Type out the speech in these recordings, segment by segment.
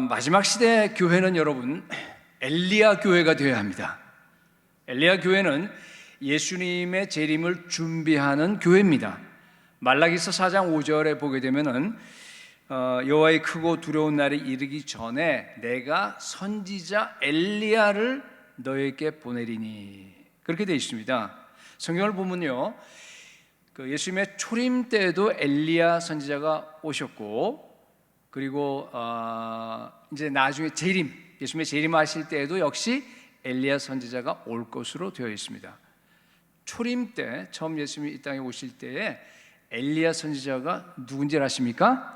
마지막 시대 교회는 여러분 엘리야 교회가 되어야 합니다. 엘리야 교회는 예수님의 재림을 준비하는 교회입니다. 말라기서 4장 5절에 보게 되면은 여호와의 크고 두려운 날이 이르기 전에 내가 선지자 엘리야를 너에게 보내리니, 그렇게 되어 있습니다. 성경을 보면요, 예수님의 초림 때에도 엘리야 선지자가 오셨고, 그리고 이제 나중에 예수님의 재림하실 때에도 역시 엘리야 선지자가 올 것으로 되어 있습니다. 초림 때 처음 예수님이 이 땅에 오실 때에 엘리야 선지자가 누군지 아십니까?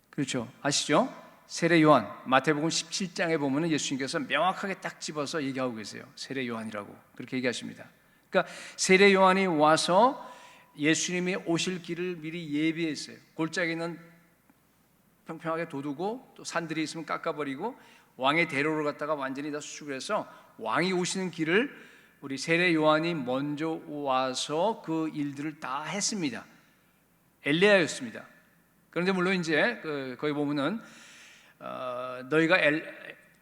그렇죠, 아시죠? 세례 요한, 마태복음 17장에 보면 예수님께서 명확하게 딱 집어서 얘기하고 계세요. 세례 요한이라고 그렇게 얘기하십니다. 그러니까 세례 요한이 와서 예수님이 오실 길을 미리 예비했어요. 골짜기는 평평하게 돋우고 또 산들이 있으면 깎아버리고 왕의 대로를 갖다가 완전히 다 수축을 해서 왕이 오시는 길을 우리 세례 요한이 먼저 와서 그 일들을 다 했습니다. 엘리야였습니다. 그런데 물론 이제 거기 보면은 너희가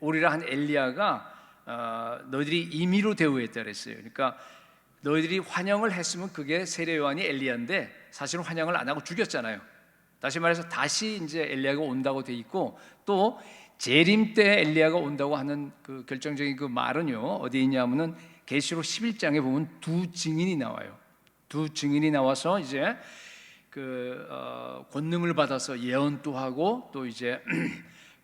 오리라 한 엘리야가 너희들이 임의로 대우했다 그랬어요. 그러니까 너희들이 환영을 했으면 그게 세례 요한이 엘리야인데 사실은 환영을 안 하고 죽였잖아요. 다시 말해서 다시 이제 엘리야가 온다고 돼 있고, 또 재림 때 엘리야가 온다고 하는 그 결정적인 그 말은요 어디에 있냐면은 계시록 11장에 보면 두 증인이 나와요. 두 증인이 나와서 이제 권능을 받아서 예언도 하고 또 이제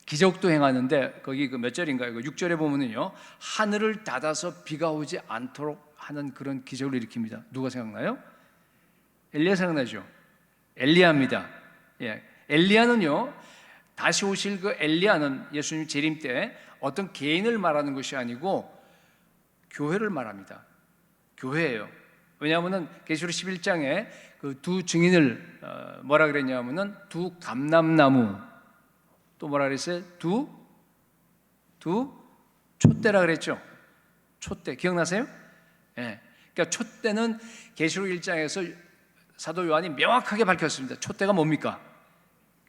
기적도 행하는데, 거기 몇 절인가요? 6절에 보면은요, 하늘을 닫아서 비가 오지 않도록 하는 그런 기적을 일으킵니다. 누가 생각나요? 엘리야 생각나죠? 엘리야입니다. 예, 엘리야는요, 다시 오실 그 엘리야는 예수님 재림 때 어떤 개인을 말하는 것이 아니고 교회를 말합니다. 교회예요. 왜냐하면은 계시록 11장에 그 두 증인을 뭐라 그랬냐면은 두 감람나무, 또 뭐라 그랬어요? 두 촛대라 그랬죠. 촛대 기억나세요? 예. 그러니까 촛대는 계시록 1장에서 사도 요한이 명확하게 밝혔습니다. 촛대가 뭡니까?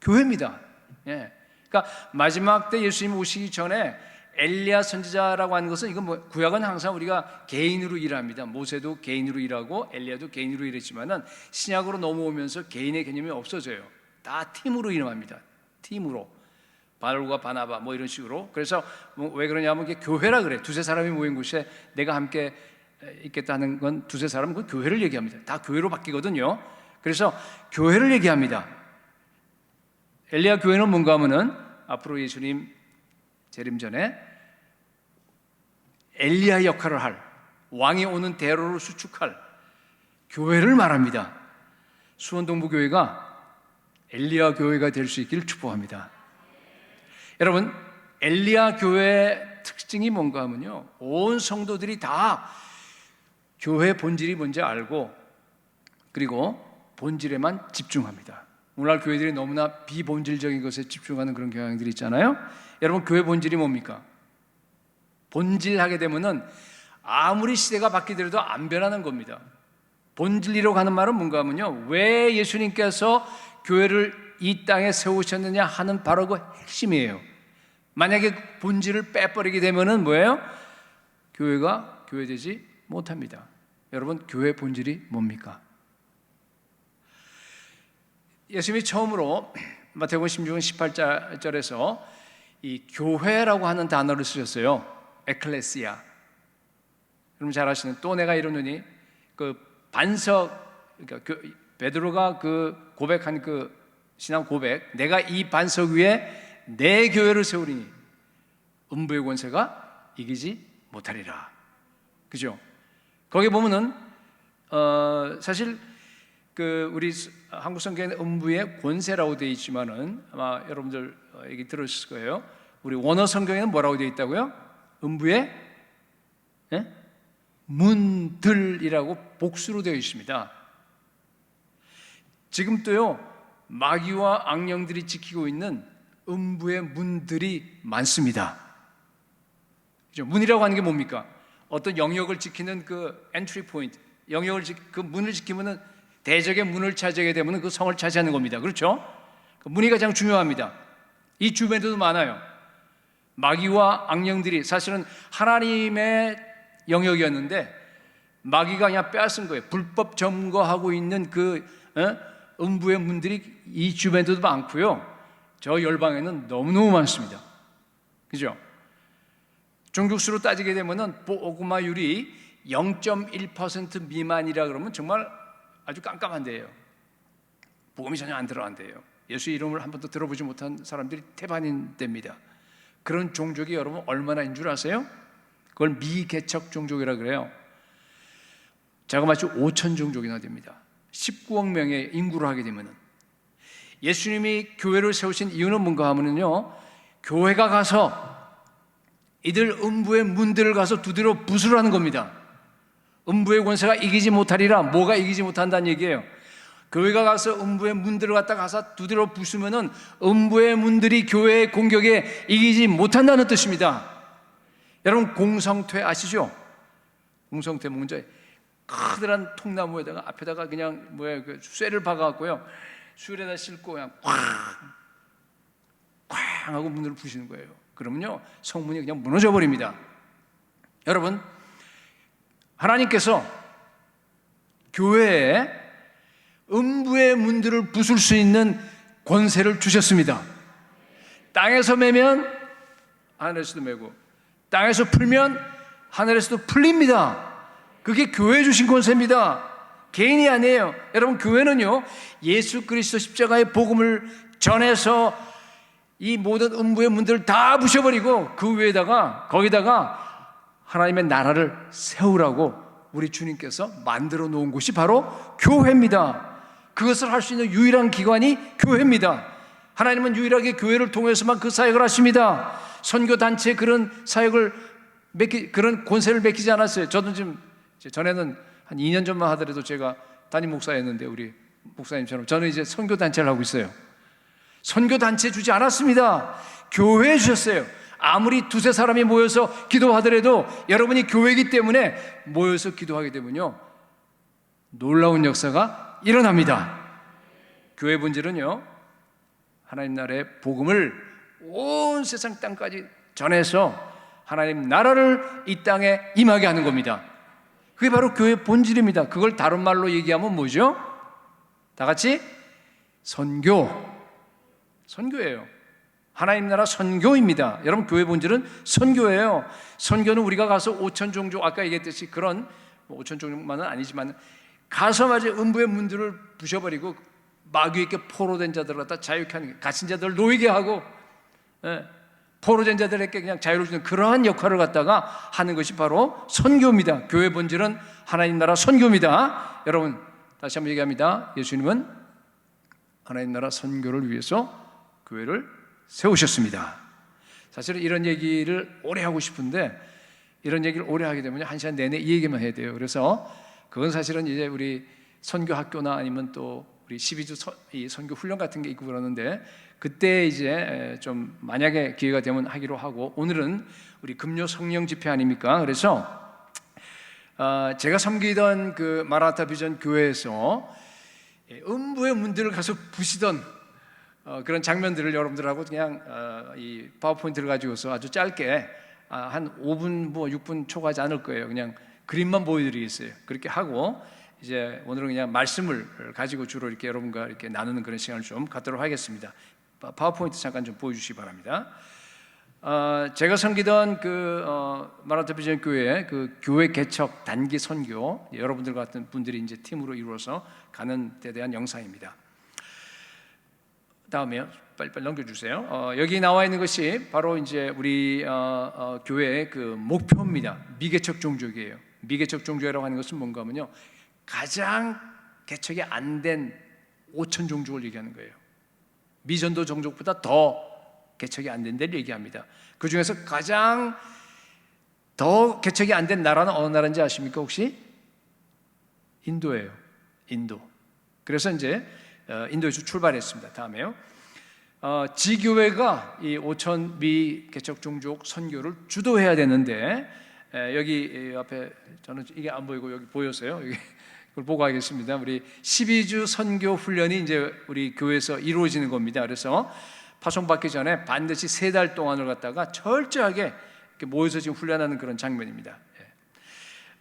교회입니다. 예. 그러니까 마지막 때 예수님 오시기 전에 엘리야 선지자라고 하는 것은, 이건 구약은 항상 우리가 개인으로 일합니다. 모세도 개인으로 일하고 엘리야도 개인으로 일했지만은 신약으로 넘어오면서 개인의 개념이 없어져요. 다 팀으로 일합니다. 팀으로. 바울과 바나바 뭐 이런 식으로. 그래서 왜 그러냐면 이게 교회라 그래. 두세 사람이 모인 곳에 내가 함께 있겠다는 건 두세 사람은 그 교회를 얘기합니다. 다 교회로 바뀌거든요. 그래서 교회를 얘기합니다. 엘리야 교회는 뭔가 하면은 앞으로 예수님 재림 전에 엘리야 역할을 할, 왕이 오는 대로를 수축할 교회를 말합니다. 수원동부교회가 엘리야 교회가 될 수 있기를 축복합니다. 여러분, 엘리야 교회의 특징이 뭔가 하면요, 온 성도들이 다 교회 본질이 뭔지 알고 그리고 본질에만 집중합니다. 오늘날 교회들이 너무나 비본질적인 것에 집중하는 그런 경향들이 있잖아요. 여러분, 교회 본질이 뭡니까? 본질하게 되면은 아무리 시대가 바뀌더라도 안 변하는 겁니다. 본질이라고 하는 말은 뭔가 하면요, 왜 예수님께서 교회를 이 땅에 세우셨느냐 하는 바로 그 핵심이에요. 만약에 본질을 빼버리게 되면은 뭐예요? 교회가 교회되지 못합니다. 여러분, 교회 본질이 뭡니까? 예수님이 처음으로 마태복음 16장 18절에서 이 교회라고 하는 단어를 쓰셨어요. 에클레시아. 여러분 잘 아시는, 또 내가 이르노니, 그 반석, 그러니까 베드로가 그 고백한 그 신앙 고백, 내가 이 반석 위에 내 교회를 세우리니 음부의 권세가 이기지 못하리라. 그죠? 거기 보면은 사실 우리 한국 성경에는 음부의 권세라고 되어 있지만은 아마 여러분들 얘기 들으셨을 거예요. 우리 원어 성경에는 뭐라고 되어 있다고요? 음부의 문들이라고 복수로 되어 있습니다. 지금도요, 마귀와 악령들이 지키고 있는 음부의 문들이 많습니다. 그죠? 문이라고 하는 게 뭡니까? 어떤 영역을 지키는 그 엔트리 포인트, 그 문을 지키면은 대적의 문을 차지하게 되면 그 성을 차지하는 겁니다. 그렇죠? 그 문이 가장 중요합니다. 이 주변에도 많아요. 마귀와 악령들이 사실은 하나님의 영역이었는데 마귀가 그냥 빼앗은 거예요. 불법 점거하고 있는 그 음부의 문들이 이 주변에도 많고요. 저 열방에는 너무너무 많습니다. 그죠? 종족수로 따지게 되면은 복음화율이 0.1% 미만이라 그러면 정말 아주 깜깜한데요. 복음이 전혀 안 들어간대요. 예수 이름을 한 번도 들어보지 못한 사람들이 태반인됩니다. 그런 종족이 여러분 얼마나인 줄 아세요? 그걸 미개척 종족이라 그래요. 자그마치 5천 종족이나 됩니다. 19억 명의 인구를 하게 되면은. 예수님이 교회를 세우신 이유는 뭔가 하면은요, 교회가 가서 이들 음부의 문들을 가서 두드려 부수라는 겁니다. 음부의 권세가 이기지 못하리라. 뭐가 이기지 못한다는 얘기예요? 교회가 가서 음부의 문들을 갖다 가서 두드려 부수면은 음부의 문들이 교회의 공격에 이기지 못한다는 뜻입니다. 여러분 공성퇴 아시죠? 공성퇴 문제 커다란 통나무에다가 앞에다가 그냥 그 쇠를 박아갖고요, 수레에다 싣고 그냥 쾅 하고 문을 부시는 거예요. 그러면요 성문이 그냥 무너져 버립니다. 여러분, 하나님께서 교회에 음부의 문들을 부술 수 있는 권세를 주셨습니다. 땅에서 매면 하늘에서도 매고, 땅에서 풀면 하늘에서도 풀립니다. 그게 교회에 주신 권세입니다. 개인이 아니에요. 여러분, 교회는요 예수 그리스도 십자가의 복음을 전해서 이 모든 음부의 문들을 다 부셔버리고 그 위에다가 거기다가 하나님의 나라를 세우라고 우리 주님께서 만들어 놓은 곳이 바로 교회입니다. 그것을 할 수 있는 유일한 기관이 교회입니다. 하나님은 유일하게 교회를 통해서만 그 사역을 하십니다. 선교단체 그런 사역을 그런 권세를 맡기지 않았어요. 저도 지금 전에는 한 2년 전만 하더라도 제가 담임 목사였는데 우리 목사님처럼 저는 이제 선교단체를 하고 있어요. 선교단체 주지 않았습니다. 교회에 주셨어요. 아무리 두세 사람이 모여서 기도하더라도 여러분이 교회이기 때문에 모여서 기도하게 되면요 놀라운 역사가 일어납니다. 교회 본질은요 하나님 나라의 복음을 온 세상 땅까지 전해서 하나님 나라를 이 땅에 임하게 하는 겁니다. 그게 바로 교회 본질입니다. 그걸 다른 말로 얘기하면 뭐죠? 다 같이 선교예요. 하나님 나라 선교입니다. 여러분, 교회 본질은 선교예요. 선교는 우리가 가서 5천 종족, 아까 얘기했듯이 그런 5천 종족만은 아니지만 가서 마치 음부의 문들을 부셔버리고 마귀에게 포로된 자들을 갖다 자유케 하는 게, 갇힌 자들을 놓이게 하고 포로된 자들에게 그냥 자유를 주는 그러한 역할을 갖다가 하는 것이 바로 선교입니다. 교회 본질은 하나님 나라 선교입니다. 여러분, 다시 한번 얘기합니다. 예수님은 하나님 나라 선교를 위해서 교회를 세우셨습니다. 사실은 이런 얘기를 오래 하고 싶은데 이런 얘기를 오래 하게 되면 한 시간 내내 이 얘기만 해야 돼요. 그래서 그건 사실은 이제 우리 선교 학교나 아니면 또 우리 12주 이 선교 훈련 같은 게 있고 그러는데 그때 이제 좀 만약에 기회가 되면 하기로 하고, 오늘은 우리 금요 성령 집회 아닙니까? 그래서 제가 섬기던 그 마라나타 비전 교회에서 음부의 문들을 가서 부시던 그런 장면들을 여러분들하고 그냥 이 파워포인트를 가지고서 아주 짧게 한 5분 뭐 6분 초과하지 않을 거예요. 그냥 그림만 보여드리겠어요. 그렇게 하고 이제 오늘은 그냥 말씀을 가지고 주로 이렇게 여러분과 이렇게 나누는 그런 시간을 좀 갖도록 하겠습니다. 파워포인트 잠깐 좀 보여주시기 바랍니다. 제가 섬기던 그 마라나타 비전 교회 그 교회 개척 단기 선교, 여러분들 같은 분들이 이제 팀으로 이루어서 가는 데 대한 영상입니다. 다음에요. 빨리 넘겨주세요. 여기 나와 있는 것이 바로 이제 우리 교회의 그 목표입니다. 미개척 종족이에요. 미개척 종족이라고 하는 것은 뭔가 하면요, 가장 개척이 안 된 5천 종족을 얘기하는 거예요. 미전도 종족보다 더 개척이 안 된 데를 얘기합니다. 그 중에서 가장 더 개척이 안 된 나라는 어느 나라인지 아십니까 혹시? 인도예요. 인도. 그래서 이제 인도에서 출발했습니다. 다음에요. 지교회가 이 5천 미개척 종족 선교를 주도해야 되는데 여기 앞에 저는 이게 안 보이고 여기 보였어요. 여기 그걸 보고 하겠습니다. 우리 12주 선교 훈련이 이제 우리 교회에서 이루어지는 겁니다. 그래서 파송받기 전에 반드시 3달 동안을 갖다가 철저하게 이렇게 모여서 지금 훈련하는 그런 장면입니다.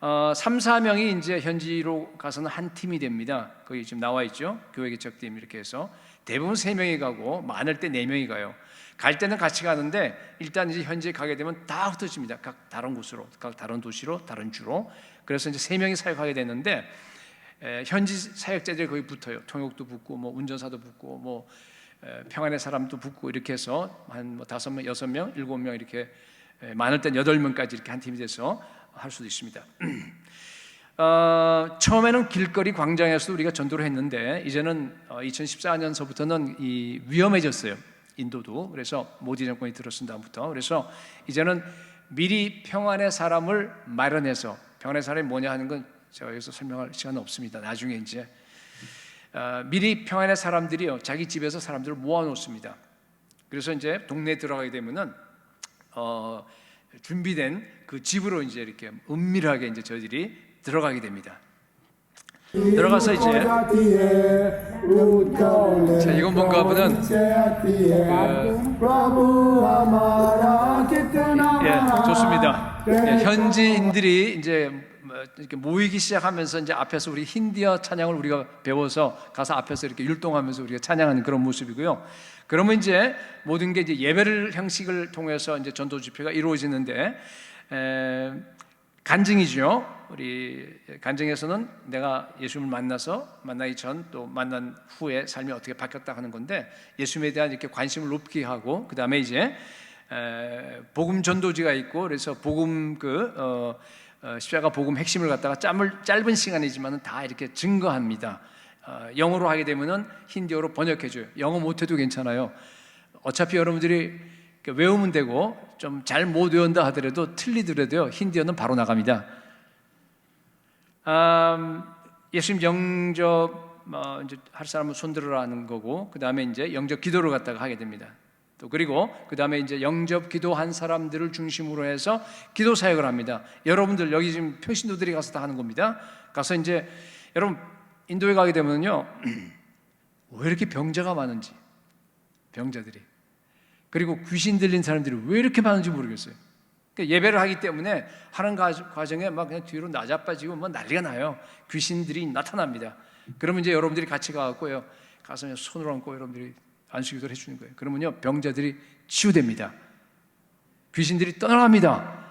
3, 4명이 이제 현지로 가서는 한 팀이 됩니다. 거기 지금 나와 있죠. 교회 개척팀 이렇게 해서 대부분 3명이 가고 많을 때 4명이 가요. 갈 때는 같이 가는데 일단 이제 현지에 가게 되면 다 흩어집니다. 각 다른 곳으로, 각 다른 도시로, 다른 주로. 그래서 이제 3명이 사역하게 되는데 현지 사역자들이 거기 붙어요. 통역도 붙고, 뭐 운전사도 붙고, 뭐 평안의 사람도 붙고 이렇게 해서 한 5명, 6명, 7명 이렇게 많을 땐 8명까지 이렇게 한 팀이 돼서 할 수도 있습니다. 처음에는 길거리 광장에서 우리가 전도를 했는데 이제는 2014년서부터는 위험해졌어요. 인도도. 그래서 모디 정권이 들어선 다음부터. 그래서 이제는 미리 평안의 사람을 마련해서, 평안의 사람이 뭐냐 하는 건 제가 여기서 설명할 시간은 없습니다. 나중에 이제 미리 평안의 사람들이요, 자기 집에서 사람들을 모아놓습니다. 그래서 이제 동네에 들어가게 되면은 준비된 그 집으로 이제 이렇게 은밀하게 이제 저희들이 들어가게 됩니다. 들어가서 이제 자, 이건 뭔가 보면 좋습니다. 현지인들이 이제 이렇게 모이기 시작하면서 이제 앞에서 우리 힌디어 찬양을 우리가 배워서 가서 앞에서 이렇게 율동하면서 우리가 찬양하는 그런 모습이고요. 그러면 이제 모든 게 이제 예배를 형식을 통해서 이제 전도 집회가 이루어지는데 간증이죠. 우리 간증에서는 내가 예수님을 만나기 전 또 만난 후에 삶이 어떻게 바뀌었다 하는 건데 예수님에 대한 이렇게 관심을 높게 하고 그 다음에 이제 복음 전도지가 있고 그래서 복음 십자가 복음 핵심을 갖다가 짧은 시간이지만은 다 이렇게 증거합니다. 영어로 하게 되면은 힌디어로 번역해줘요. 영어 못해도 괜찮아요. 어차피 여러분들이 외우면 되고 좀 잘 못 외운다 하더라도 틀리더라도요 힌디어는 바로 나갑니다. 예수님 영접 이제 할 사람은 손들으라 하는 거고 그 다음에 이제 영접 기도를 갖다가 하게 됩니다. 또 그리고 그 다음에 이제 영접 기도한 사람들을 중심으로 해서 기도 사역을 합니다. 여러분들 여기 지금 평신도들이 가서 다 하는 겁니다. 가서 이제 여러분 인도에 가게 되면요 왜 이렇게 병자가 많은지, 병자들이, 그리고 귀신 들린 사람들이 왜 이렇게 많은지 모르겠어요. 그러니까 예배를 하기 때문에 하는 과정에 막 그냥 뒤로 나자빠지고 뭐 난리가 나요. 귀신들이 나타납니다. 그러면 이제 여러분들이 같이 가고요, 가서 그냥 손을 얹고 여러분들이 안수기도를 해주는 거예요. 그러면요 병자들이 치유됩니다. 귀신들이 떠나갑니다.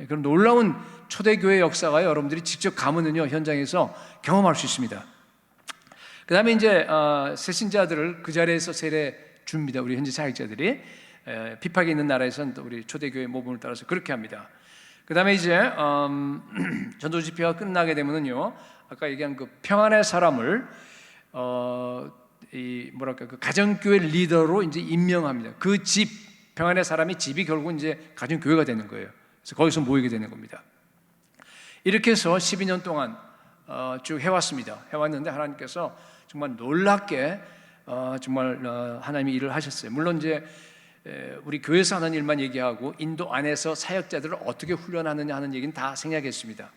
그런 놀라운 초대교회 역사가 여러분들이 직접 가면은요 현장에서 경험할 수 있습니다. 그 다음에 이제 새신자들을 그 자리에서 세례 줍니다. 우리 현지 사역자들이 핍박이 있는 나라에서는 또 우리 초대교회 모범을 따라서 그렇게 합니다. 그 다음에 이제 전도 집회가 끝나게 되면은요 아까 얘기한 그 평안의 사람을 그 가정교회 리더로 이제 임명합니다. 그 집, 평안의 사람이 집이 결국 이제 가정교회가 되는 거예요. 그래서 거기서 모이게 되는 겁니다. 이렇게 해서 12년 동안 쭉 해왔는데 하나님께서 정말 놀랍게 정말 하나님이 일을 하셨어요. 물론 이제 우리 교회에서 하는 일만 얘기하고 인도 안에서 사역자들을 어떻게 훈련하느냐 하는 얘기는 다 생략했습니다.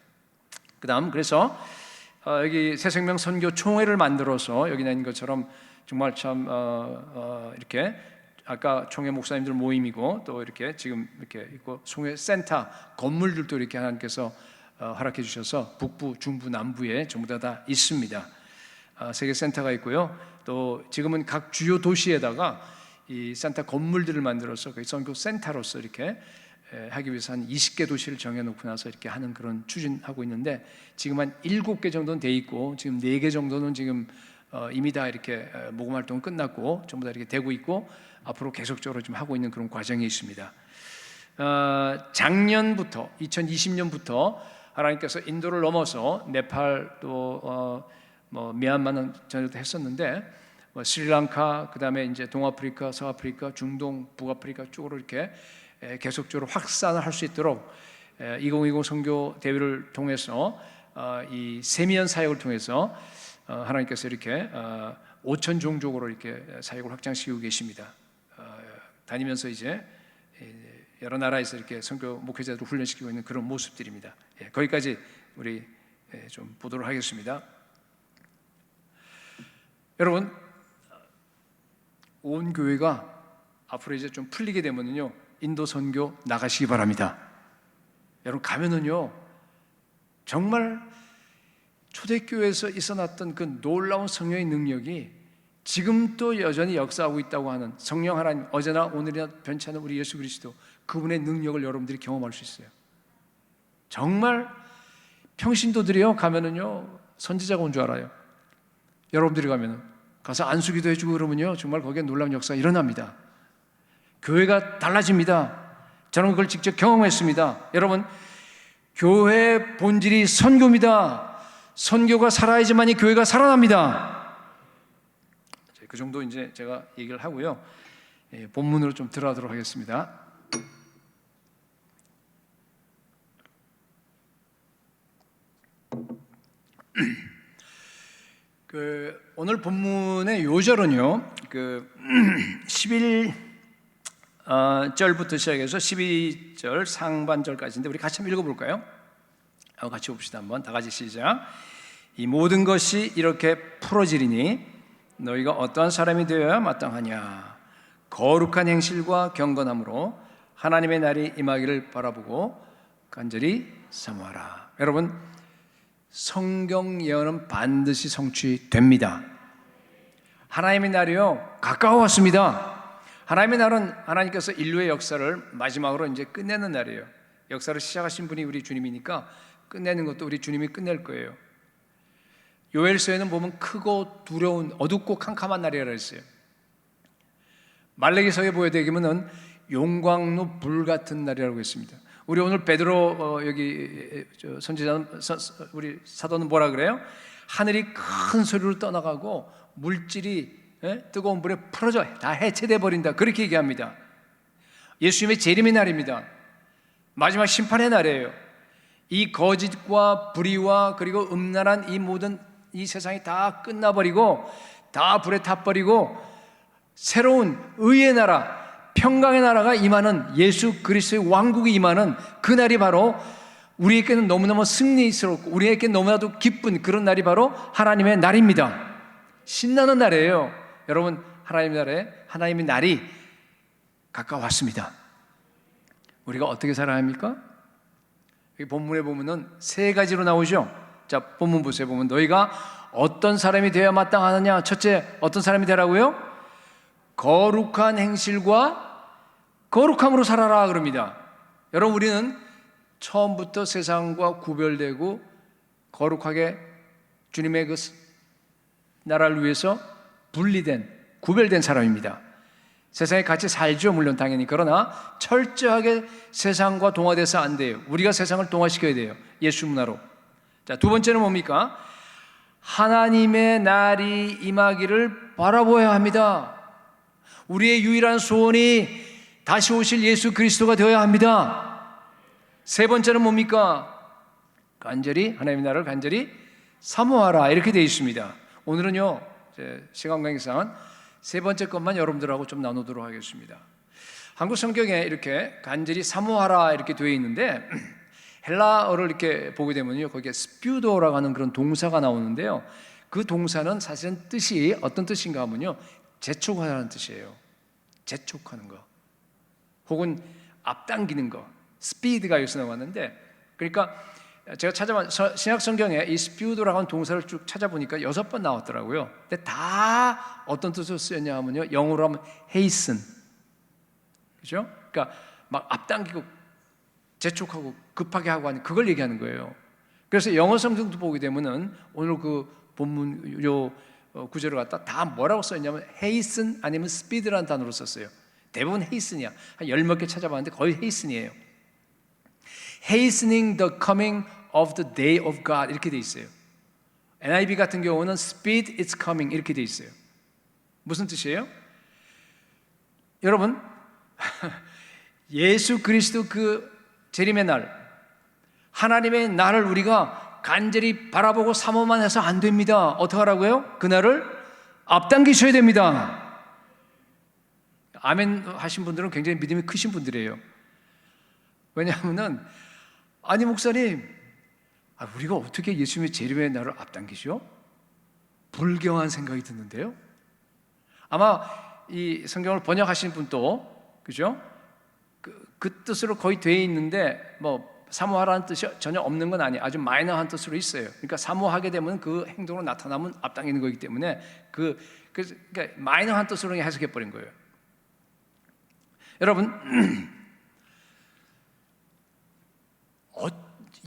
그 다음 그래서 여기 새생명 선교 총회를 만들어서 여기 있는 것처럼 정말 참 이렇게 아까 총회 목사님들 모임이고 또 이렇게 지금 이렇게 있고 총회 센터 건물들도 이렇게 하나님께서 허락해 주셔서 북부, 중부, 남부에 전부 다 있습니다. 세계 센터가 있고요. 또 지금은 각 주요 도시에다가 이 센터 건물들을 만들어서 그 선교 센터로서 이렇게 하기 위해서 한 20개 도시를 정해놓고 나서 이렇게 하는 그런 추진하고 있는데 지금 한 7개 정도는 돼 있고 지금 4개 정도는 지금 이미 다 이렇게 모금 활동은 끝났고 전부 다 이렇게 되고 있고 앞으로 계속적으로 좀 하고 있는 그런 과정이 있습니다. 작년부터 2020년부터 하나님께서 인도를 넘어서 네팔 또 미얀마는 전에도 했었는데 스리랑카 그다음에 이제 동아프리카, 서아프리카, 중동, 북아프리카 쪽으로 이렇게 계속적으로 확산을 할 수 있도록 2020 선교 대회를 통해서 이 세미연 사역을 통해서 하나님께서 이렇게 5천 종족으로 이렇게 사역을 확장시키고 계십니다. 다니면서 이제 여러 나라에서 이렇게 선교 목회자들을 훈련시키고 있는 그런 모습들입니다. 거기까지 우리 좀 보도록 하겠습니다. 여러분, 온 교회가 앞으로 이제 좀 풀리게 되면요, 인도 선교 나가시기 바랍니다. 여러분 가면은요, 정말 초대교회에서 있어났던 그 놀라운 성령의 능력이 지금도 여전히 역사하고 있다고 하는 성령 하나님, 어제나 오늘이나 변치 않는 우리 예수 그리스도, 그분의 능력을 여러분들이 경험할 수 있어요. 정말 평신도들이요 가면은요 선지자가 온 줄 알아요. 여러분들이 가면은 가서 안수기도 해주고 그러면요 정말 거기에 놀라운 역사가 일어납니다. 교회가 달라집니다. 저는 그걸 직접 경험했습니다. 여러분, 교회의 본질이 선교입니다. 선교가 살아야지만이 교회가 살아납니다. 그 정도 이제 제가 얘기를 하고요, 본문으로 좀 들어가도록 하겠습니다. 오늘 본문의 요절은요, 11절부터 시작해서 12절 상반절까지인데 우리 같이 한번 읽어볼까요? 같이 봅시다. 한번 다 같이 시작. 이 모든 것이 이렇게 풀어지리니 너희가 어떠한 사람이 되어야 마땅하냐? 거룩한 행실과 경건함으로 하나님의 날이 임하기를 바라보고 간절히 사모하라. 여러분, 성경 예언은 반드시 성취됩니다. 하나님의 날이요 가까워왔습니다. 하나님의 날은 하나님께서 인류의 역사를 마지막으로 이제 끝내는 날이에요. 역사를 시작하신 분이 우리 주님이니까 끝내는 것도 우리 주님이 끝낼 거예요. 요엘서에는 보면 크고 두려운 어둡고 캄캄한 날이라고 했어요. 말라기서에 보여드리면은 용광로 불 같은 날이라고 했습니다. 우리 오늘 베드로 여기 선지자 우리 사도는 뭐라 그래요? 하늘이 큰 소리로 떠나가고 물질이 뜨거운 불에 풀어져 다 해체돼 버린다, 그렇게 얘기합니다. 예수님의 재림의 날입니다. 마지막 심판의 날이에요. 이 거짓과 불의와 그리고 음란한 이 모든 이 세상이 다 끝나버리고 다 불에 타버리고 새로운 의의 나라, 평강의 나라가 임하는, 예수 그리스도의 왕국이 임하는 그 날이 바로 우리에게는 너무너무 승리스럽고 우리에게 너무나도 기쁜 그런 날이 바로 하나님의 날입니다. 신나는 날이에요. 여러분, 하나님의 날이 가까웠습니다. 우리가 어떻게 살아야 합니까? 여기 본문에 보면은 세 가지로 나오죠. 자, 본문 보세요. 보면 너희가 어떤 사람이 되어야 마땅하느냐? 첫째, 어떤 사람이 되라고요? 거룩한 행실과 거룩함으로 살아라 그럽니다. 여러분, 우리는 처음부터 세상과 구별되고 거룩하게 주님의 그 나라를 위해서 분리된, 구별된 사람입니다. 세상에 같이 살죠, 물론 당연히. 그러나 철저하게 세상과 동화돼서 안 돼요. 우리가 세상을 동화시켜야 돼요, 예수 문화로. 자, 두 번째는 뭡니까? 하나님의 날이 임하기를 바라보아야 합니다. 우리의 유일한 소원이 다시 오실 예수 그리스도가 되어야 합니다. 세 번째는 뭡니까? 간절히 하나님의 날을 간절히 사모하라, 이렇게 되어 있습니다. 오늘은요, 시간 관계상 세 번째 것만 여러분들하고 좀 나누도록 하겠습니다. 한국 성경에 이렇게 간절히 사모하라 이렇게 되어 있는데 헬라어를 이렇게 보게 되면요, 거기에 스퓨도라고 하는 그런 동사가 나오는데요, 그 동사는 사실은 뜻이 어떤 뜻인가 하면요, 재촉하라는 뜻이에요. 재촉하는 거, 혹은 앞당기는 거, 스피드가 여기서 나왔는데, 그러니까 제가 찾아본 신약 성경에 이 스퓨도라고 하는 동사를 쭉 찾아보니까 6번 나왔더라고요. 근데 다 어떤 뜻으로 쓰였냐 하면요, 영어로 하면 hasten, 그죠? 그러니까 막 앞당기고 재촉하고 급하게 하고 하는, 그걸 얘기하는 거예요. 그래서 영어 성경도 보게 되면은 오늘 그 본문 요 구절을 갖다 다 뭐라고 써있냐면 hasten 아니면 speed라는 단어로 썼어요. 대부분 hasten이야. 한 10몇 개 찾아봤는데 거의 hasten이에요. Hastening the coming of the day of God, 이렇게 돼 있어요. NIV 같은 경우는 speed is coming, 이렇게 돼 있어요. 무슨 뜻이에요? 여러분, 예수 그리스도 그 재림의 날, 하나님의 날을 우리가 간절히 바라보고 사모만 해서 안 됩니다. 어떻게 하라고요? 그날을 앞당기셔야 됩니다. 아멘 하신 분들은 굉장히 믿음이 크신 분들이에요. 왜냐하면 아니 목사님, 우리가 어떻게 예수님의 재림의 날을 앞당기죠? 불경한 생각이 드는데요. 아마 이 성경을 번역하신 분도 그죠? 그 뜻으로 거의 돼 있는데 뭐 사모하라는 뜻이 전혀 없는 건 아니에요. 아주 마이너한 뜻으로 있어요. 그러니까 사모하게 되면 그 행동으로 나타나면 앞당기는 거기 때문에 그러니까 마이너한 뜻으로 해석해 버린 거예요. 여러분,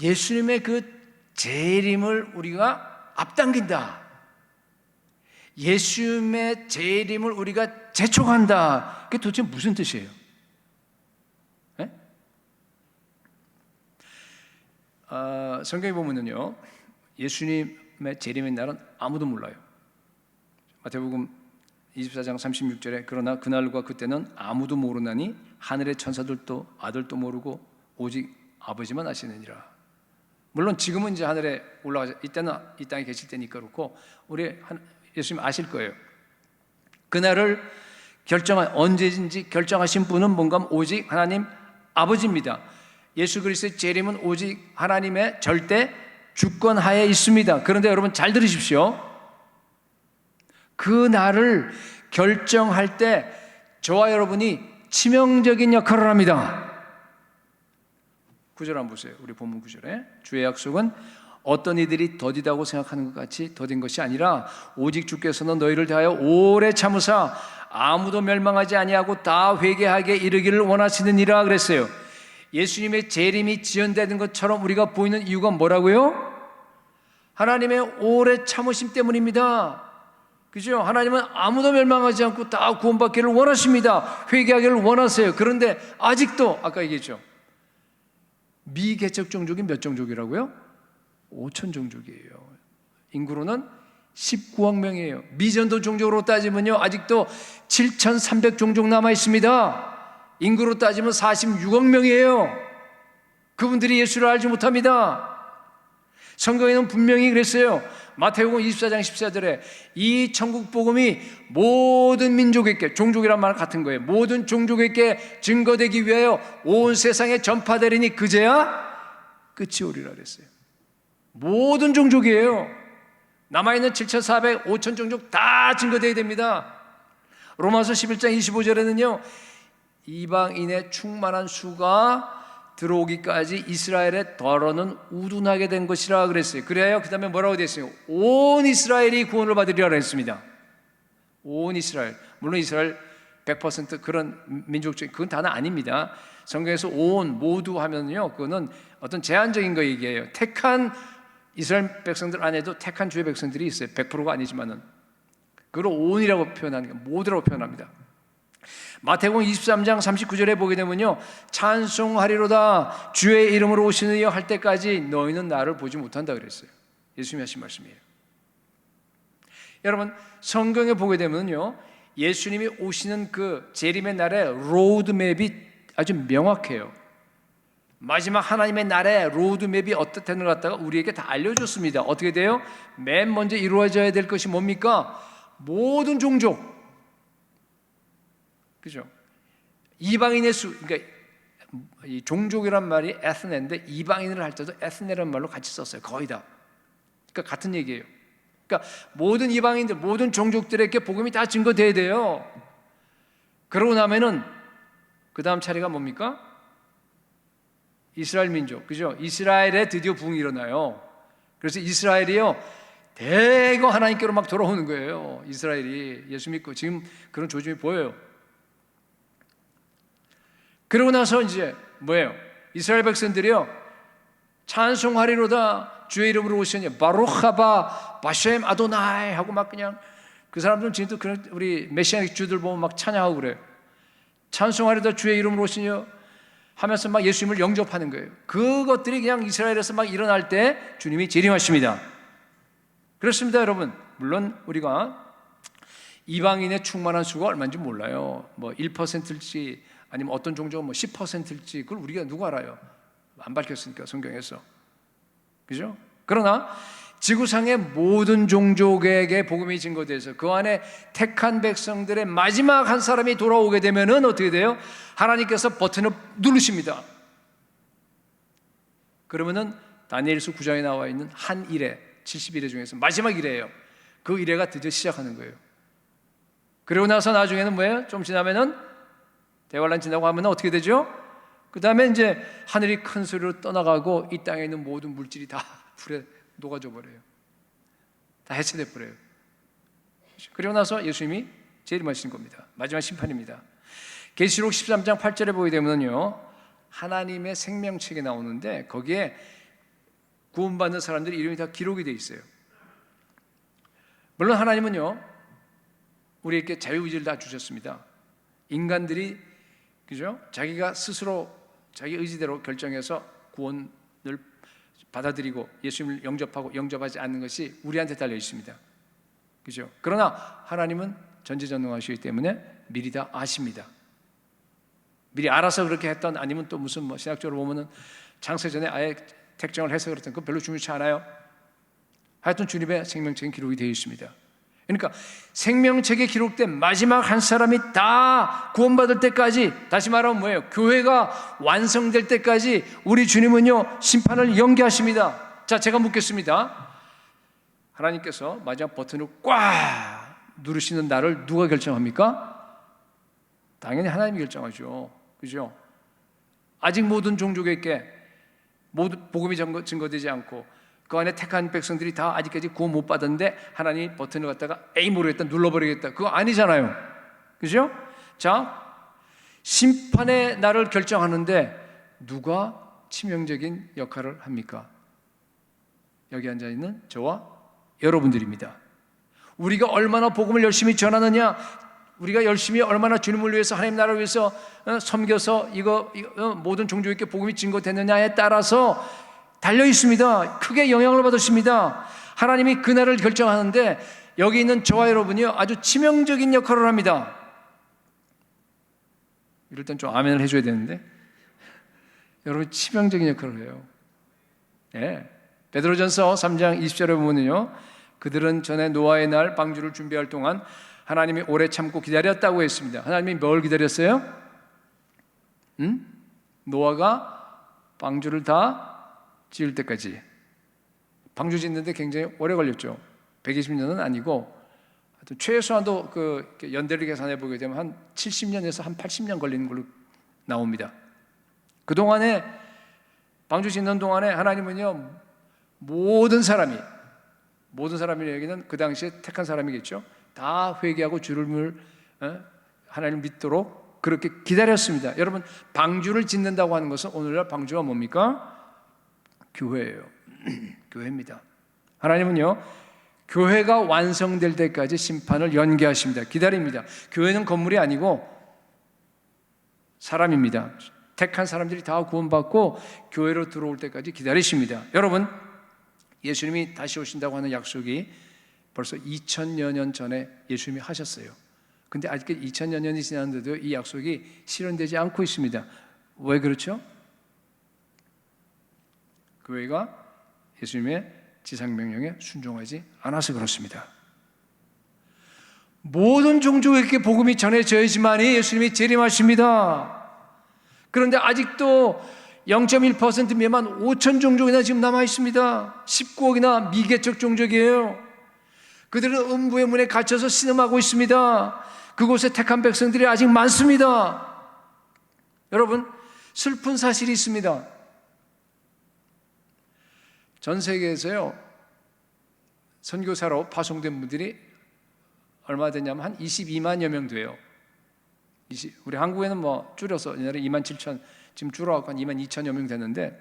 예수님의 그 재림을 우리가 앞당긴다. 예수님의 재림을 우리가 재촉한다. 그게 도대체 무슨 뜻이에요? 네? 성경에 보면요, 예수님의 재림의 날은 아무도 몰라요. 마태복음 24장 36절에 그러나 그날과 그때는 아무도 모르나니 하늘의 천사들도 아들도 모르고 오직 아버지만 아시느니라. 물론 지금은 이제 하늘에 올라가서 이때는 이 땅에 계실 때니까 그렇고 우리 예수님 아실 거예요. 그날을 언제든지 결정하신 분은 뭔가 오직 하나님 아버지입니다. 예수 그리스도의 재림은 오직 하나님의 절대 주권 하에 있습니다. 그런데 여러분 잘 들으십시오. 그 날을 결정할 때 저와 여러분이 치명적인 역할을 합니다. 9절 한번 보세요. 우리 본문 9절에 주의 약속은 어떤 이들이 더디다고 생각하는 것 같이 더딘 것이 아니라 오직 주께서는 너희를 대하여 오래 참으사 아무도 멸망하지 아니하고 다 회개하게 이르기를 원하시느니라 그랬어요. 예수님의 재림이 지연되는 것처럼 우리가 보이는 이유가 뭐라고요? 하나님의 오래 참으심 때문입니다. 그죠? 하나님은 아무도 멸망하지 않고 다 구원받기를 원하십니다. 회개하기를 원하세요. 그런데 아직도 아까 얘기했죠. 미개척 종족이 몇 종족이라고요? 5천 종족이에요. 인구로는 19억 명이에요. 미전도 종족으로 따지면요 아직도 7,300 종족 남아 있습니다. 인구로 따지면 46억 명이에요. 그분들이 예수를 알지 못합니다. 성경에는 분명히 그랬어요. 마태복음 24장 14절에 이 천국 복음이 모든 민족에게, 종족이란 말 같은 거예요. 모든 종족에게 증거되기 위하여 온 세상에 전파되리니 그제야 끝이 오리라 그랬어요. 모든 종족이에요. 남아있는 7,400, 5천 종족 다 증거되어야 됩니다. 로마서 11장 25절에는요 이방인의 충만한 수가 들어오기까지 이스라엘의 덜어는 우둔하게 된 것이라 그랬어요. 그래요. 그 다음에 뭐라고 됐어요? 온 이스라엘이 구원을 받으리라 그랬습니다. 온 이스라엘. 물론 이스라엘 100% 그런 민족적 그건 다는 아닙니다. 성경에서 온 모두 하면요 그거는 어떤 제한적인 거 얘기해요. 택한 이스라엘 백성들 안에도 택한 주의 백성들이 있어요. 100%가 아니지만은 그걸 온이라고 표현하는 게 모두라고 표현합니다. 마태복음 23장 39절에 보게 되면요 찬송하리로다 주의 이름으로 오시는 이여 할 때까지 너희는 나를 보지 못한다 그랬어요. 예수님이 하신 말씀이에요. 여러분 성경에 보게 되면요 예수님이 오시는 그 재림의 날에 로드맵이 아주 명확해요. 마지막 하나님의 날에 로드맵이 어떻다는 것 갖다가 우리에게 다 알려줬습니다. 어떻게 돼요? 맨 먼저 이루어져야 될 것이 뭡니까? 모든 종족, 그죠? 이방인의 수, 그러니까 이 종족이란 말이 에스네인데 이방인을 할 때도 에스네라는 말로 같이 썼어요. 거의 다. 그러니까 같은 얘기예요. 그러니까 모든 이방인들, 모든 종족들에게 복음이 다 증거돼야 돼요. 그러고 나면은 그 다음 차례가 뭡니까? 이스라엘 민족, 그죠? 이스라엘에 드디어 부흥이 일어나요. 그래서 이스라엘이요 대거 하나님께로 막 돌아오는 거예요. 이스라엘이 예수 믿고 지금 그런 조짐이 보여요. 그러고 나서 이제 뭐예요? 이스라엘 백성들이요 찬송하리로다 주의 이름으로 오시니 바루하바 바셈 아도나이 하고 막 그냥 그 사람들은 지금도 그런 우리 메시아닉 주들 보면 막 찬양하고 그래요. 찬송하리로다 주의 이름으로 오시니 하면서 막 예수님을 영접하는 거예요. 그것들이 그냥 이스라엘에서 막 일어날 때 주님이 재림하십니다. 그렇습니다, 여러분. 물론 우리가 이방인의 충만한 수가 얼마인지 몰라요. 뭐 1%일지 아니면 어떤 종족은 뭐 10%일지 그걸 우리가 누가 알아요? 안 밝혔으니까 성경에서. 그죠? 그러나 지구상의 모든 종족에게 복음이 증거돼서 그 안에 택한 백성들의 마지막 한 사람이 돌아오게 되면은 어떻게 돼요? 하나님께서 버튼을 누르십니다. 그러면은 다니엘서 9장에 나와 있는 한 일회 70일회 중에서 마지막 일회예요. 그 일회가 드디어 시작하는 거예요. 그리고 나서 나중에는 뭐예요? 좀 지나면은 대환란 지나고 하면 어떻게 되죠? 그 다음에 이제 하늘이 큰 소리로 떠나가고 이 땅에 있는 모든 물질이 다 불에 녹아져 버려요. 다 해체돼 버려요. 그리고 나서 예수님이 재림하신 겁니다. 마지막 심판입니다. 계시록 13장 8절에 보게 되면요, 하나님의 생명책에 나오는데 거기에 구원받는 사람들의 이름이 다 기록이 되어 있어요. 물론 하나님은요, 우리에게 자유의지를 다 주셨습니다. 인간들이 그죠? 자기가 스스로 자기 의지대로 결정해서 구원을 받아들이고 예수님을 영접하고 영접하지 않는 것이 우리한테 달려 있습니다. 그죠? 그러나 하나님은 전지전능하시기 때문에 미리 다 아십니다. 미리 알아서 그렇게 했던, 아니면 또 무슨 뭐 신학적으로 보면은 창세전에 아예 택정을 해서 그랬던, 그건 별로 중요치 않아요. 하여튼 주님의 생명책은 기록이 되어 있습니다. 그러니까 생명책에 기록된 마지막 한 사람이 다 구원받을 때까지, 다시 말하면 뭐예요? 교회가 완성될 때까지 우리 주님은요, 심판을 연기하십니다. 자, 제가 묻겠습니다. 하나님께서 마지막 버튼을 꽉 누르시는 날을 누가 결정합니까? 당연히 하나님이 결정하죠. 그죠? 아직 모든 종족에게 모두 복음이 증거되지 않고 그 안에 택한 백성들이 다 아직까지 구원 못 받았는데 하나님이 버튼을 갖다가 에이 모르겠다 눌러버리겠다, 그거 아니잖아요. 그죠? 자, 심판의 날을 결정하는데 누가 치명적인 역할을 합니까? 여기 앉아있는 저와 여러분들입니다. 우리가 얼마나 복음을 열심히 전하느냐, 우리가 열심히 얼마나 주님을 위해서, 하나님 나라를 위해서 섬겨서 이거 모든 종족에게 복음이 증거되느냐에 따라서 달려 있습니다. 크게 영향을 받으십니다. 하나님이 그날을 결정하는데 여기 있는 저와 여러분이요, 아주 치명적인 역할을 합니다. 이럴 땐 좀 아멘을 해줘야 되는데, 여러분 치명적인 역할을 해요. 네. 베드로전서 3장 20절에 보면요, 그들은 전에 노아의 날 방주를 준비할 동안 하나님이 오래 참고 기다렸다고 했습니다. 하나님이 뭘 기다렸어요? 노아가 방주를 다 지을 때까지. 방주 짓는데 굉장히 오래 걸렸죠. 120년은 아니고 하여튼 최소한도 그 연대를 계산해 보게 되면 한 70년에서 한 80년 걸리는 걸로 나옵니다. 그 동안에, 방주 짓는 동안에 하나님은요, 모든 사람이 여기는 그 당시에 택한 사람이겠죠, 다 회개하고 주를 하나님을 믿도록 그렇게 기다렸습니다. 여러분, 방주를 짓는다고 하는 것은 오늘날 방주가 뭡니까? 교회예요. 교회입니다. 하나님은요, 교회가 완성될 때까지 심판을 연기하십니다. 기다립니다. 교회는 건물이 아니고 사람입니다. 택한 사람들이 다 구원받고 교회로 들어올 때까지 기다리십니다. 여러분, 예수님이 다시 오신다고 하는 약속이 벌써 2000여 년 전에 예수님이 하셨어요. 근데 아직까지 2000여 년이 지났는데도 이 약속이 실현되지 않고 있습니다. 왜 그렇죠? 교회가 예수님의 지상명령에 순종하지 않아서 그렇습니다. 모든 종족에게 복음이 전해져야지만이 예수님이 재림하십니다. 그런데 아직도 0.1% 미만 5천 종족이나 지금 남아 있습니다. 19억이나 미개척 종족이에요. 그들은 음부의 문에 갇혀서 신음하고 있습니다. 그곳에 택한 백성들이 아직 많습니다. 여러분, 슬픈 사실이 있습니다. 전 세계에서요, 선교사로 파송된 분들이 얼마 되냐면 한 22만여 명 돼요. 우리 한국에는 뭐 줄여서 옛날에 2만 7천, 지금 줄어갖고 한 2만 2천여 명 됐는데,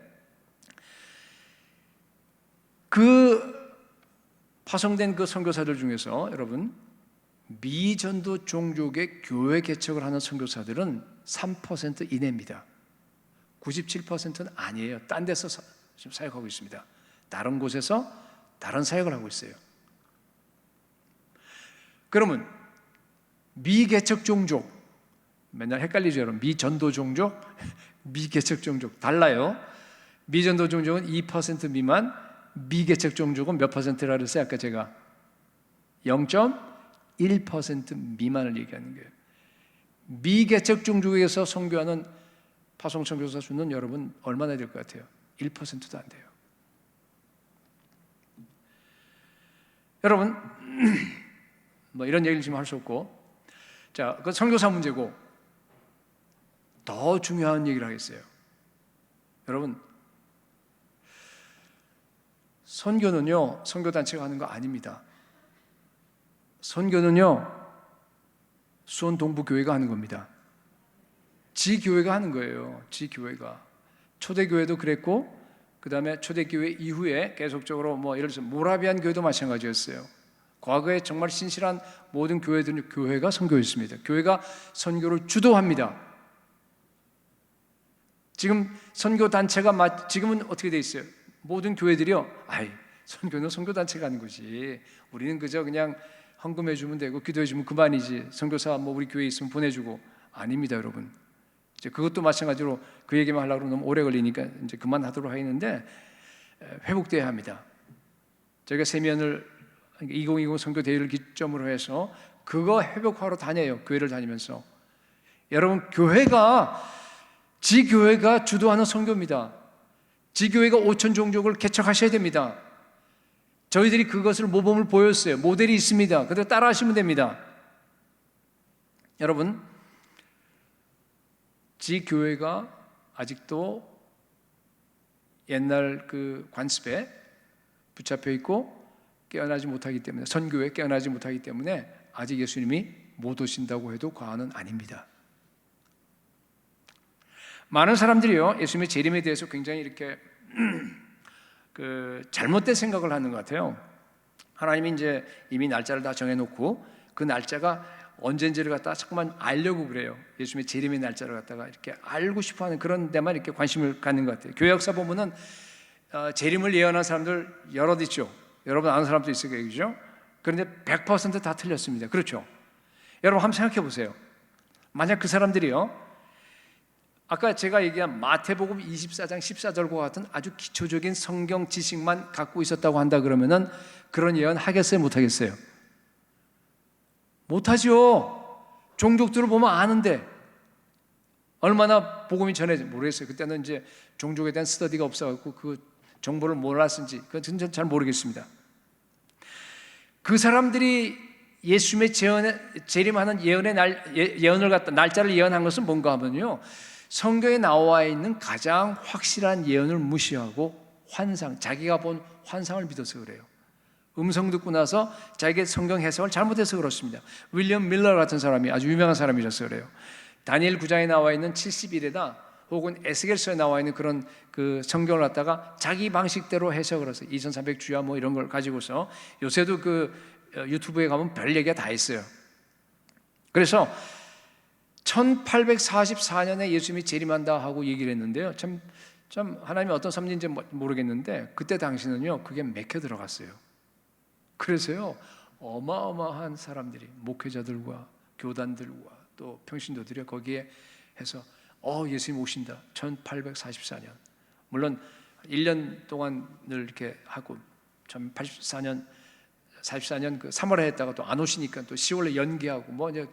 그 파송된 그 선교사들 중에서 여러분, 미전도 종족의 교회 개척을 하는 선교사들은 3% 이내입니다. 97%는 아니에요. 딴 데서 지금 사역하고 있습니다. 다른 곳에서 다른 사역을 하고 있어요. 그러면 미개척 종족, 맨날 헷갈리죠 여러분. 미전도 종족, 미개척 종족 달라요. 미전도 종족은 2% 미만, 미개척 종족은 몇 퍼센트라 그랬어요? 아까 제가 0.1% 미만을 얘기하는 거예요. 미개척 종족에서 선교하는 파송 선교사 수는 여러분 얼마나 될 것 같아요? 1%도 안 돼요. 여러분, 뭐 이런 얘기를 지금 할 수 없고, 자, 그 선교사 문제고 더 중요한 얘기를 하겠어요. 여러분, 선교는요, 선교단체가 하는 거 아닙니다. 선교는요, 수원 동부교회가 하는 겁니다. 지교회가 하는 거예요. 지교회가. 초대교회도 그랬고, 그 다음에 초대교회 이후에 계속적으로 예를 들어서 모라비안 교회도 마찬가지였어요. 과거에 정말 신실한 모든 교회들은 교회가 선교였습니다. 교회가 선교를 주도합니다. 지금 선교단체가 지금은 어떻게 돼 있어요? 모든 교회들이요, 선교는 선교단체가 하는 거지. 우리는 그저 그냥 헌금해 주면 되고 기도해 주면 그만이지. 선교사 우리 교회에 있으면 보내주고. 아닙니다, 여러분. 이제 그것도 마찬가지로 그 얘기만 하려고 너무 오래 걸리니까 이제 그만하도록 하겠는데, 회복돼야 합니다. 저희가 세면을 2020 선교 대회를 기점으로 해서 그거 회복하러 다녀요. 교회를 다니면서. 여러분, 지교회가 주도하는 선교입니다. 지교회가 5천 종족을 개척하셔야 됩니다. 저희들이 그것을 모범을 보였어요. 모델이 있습니다. 그대로 따라 하시면 됩니다. 여러분, 지교회가 아직도 옛날 그 관습에 붙잡혀 있고 깨어나지 못하기 때문에, 선교에 깨어나지 못하기 때문에 아직 예수님이 못 오신다고 해도 과언은 아닙니다. 많은 사람들이요, 예수님의 재림에 대해서 굉장히 이렇게 잘못된 생각을 하는 것 같아요. 하나님이 이제 이미 날짜를 다 정해놓고 그 날짜가 언젠지를 갖다가 자꾸만 알려고 그래요. 예수님의 재림의 날짜를 갖다가 이렇게 알고 싶어하는 그런 데만 이렇게 관심을 갖는 것 같아요. 교회 역사 보면은 재림을 예언한 사람들 여럿 있죠. 여러분 아는 사람도 있을 거예요, 그죠? 그런데 100% 틀렸습니다. 그렇죠? 여러분 한번 생각해 보세요. 만약 그 사람들이요, 아까 제가 얘기한 마태복음 24장 14절과 같은 아주 기초적인 성경 지식만 갖고 있었다고 한다 그러면은 그런 예언 하겠어요, 못 하겠어요? 못 하죠. 종족들을 보면 아는데 얼마나 복음이 전해져 모르겠어요. 그때는 이제 종족에 대한 스터디가 없어갖고 그 정보를 몰랐는지 그건 잘 모르겠습니다. 그 사람들이 예수님의 재림하는 예언을 갖다 날짜를 예언한 것은 뭔가 하면요, 성경에 나와 있는 가장 확실한 예언을 무시하고 자기가 본 환상을 믿어서 그래요. 음성 듣고 나서 자기의 성경 해석을 잘못해서 그렇습니다. 윌리엄 밀러 같은 사람이 아주 유명한 사람이라서 그래요. 다니엘 9장에 나와 있는 70일에다 혹은 에스겔서에 나와 있는 그런 그 성경을 갖다가 자기 방식대로 해석을 해서 2300주야 이런 걸 가지고서 요새도 그 유튜브에 가면 별 얘기가 다 있어요. 그래서 1844년에 예수님이 재림한다 하고 얘기를 했는데요. 참 하나님이 어떤 섭리인지 모르겠는데 그때 당시는요, 그게 맥혀 들어갔어요. 그래서요, 어마어마한 사람들이 목회자들과 교단들과 또 평신도들이 거기에 해서 예수님 오신다. 1844년. 물론 1년 동안을 이렇게 하고 1884년 44년 그 3월에 했다가 또 안 오시니까 또 10월에 연기하고 이제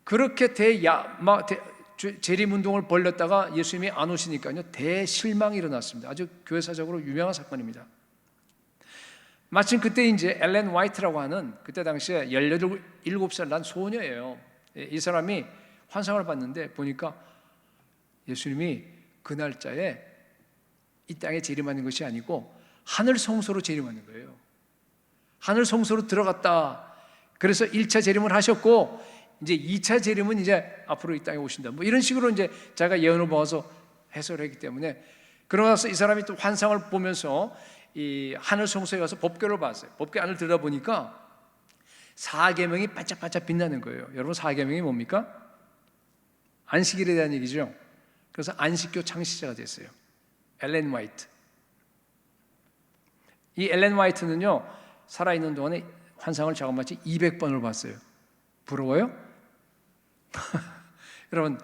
그렇게 재림 운동을 벌였다가 예수님이 안 오시니까요, 대실망이 일어났습니다. 아주 교회사적으로 유명한 사건입니다. 마침 그때 이제 엘렌 화이트라고 하는 그때 당시에 17살 난 소녀예요. 이 사람이 환상을 봤는데 보니까 예수님이 그 날짜에 이 땅에 재림하는 것이 아니고 하늘 성소로 재림하는 거예요. 하늘 성소로 들어갔다. 그래서 1차 재림을 하셨고 이제 2차 재림은 이제 앞으로 이 땅에 오신다. 이런 식으로 이제 자기가 예언을 보아서 해석을 했기 때문에, 그러고 나서 이 사람이 또 환상을 보면서 이 하늘 성소에 가서 법궤를 봤어요. 법궤 안을 들여다보니까 사계명이 반짝반짝 빛나는 거예요. 여러분, 사계명이 뭡니까? 안식일에 대한 얘기죠. 그래서 안식교 창시자가 됐어요. 엘렌 화이트. 이 엘렌 화이트는요, 살아있는 동안에 환상을 자그마치 200번을 봤어요. 부러워요? 여러분,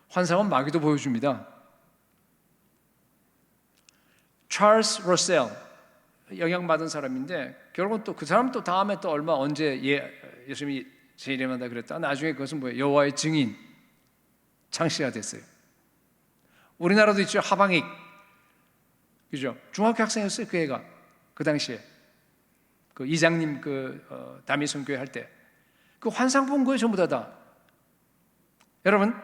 환상은 마귀도 보여줍니다. 찰스 러셀, 영향받은 사람인데 결국은 또 그 사람 또 다음에 또 언제 예수님이 재림한다 그랬다. 나중에 그것은 뭐예요? 여호와의 증인 창시가 됐어요. 우리나라도 있죠. 하방익, 그죠? 중학교 학생이었어요. 그 애가 그 당시에 그 이장님 담임선교회 할 때 그 환상 본 거예요, 전부 다. 여러분,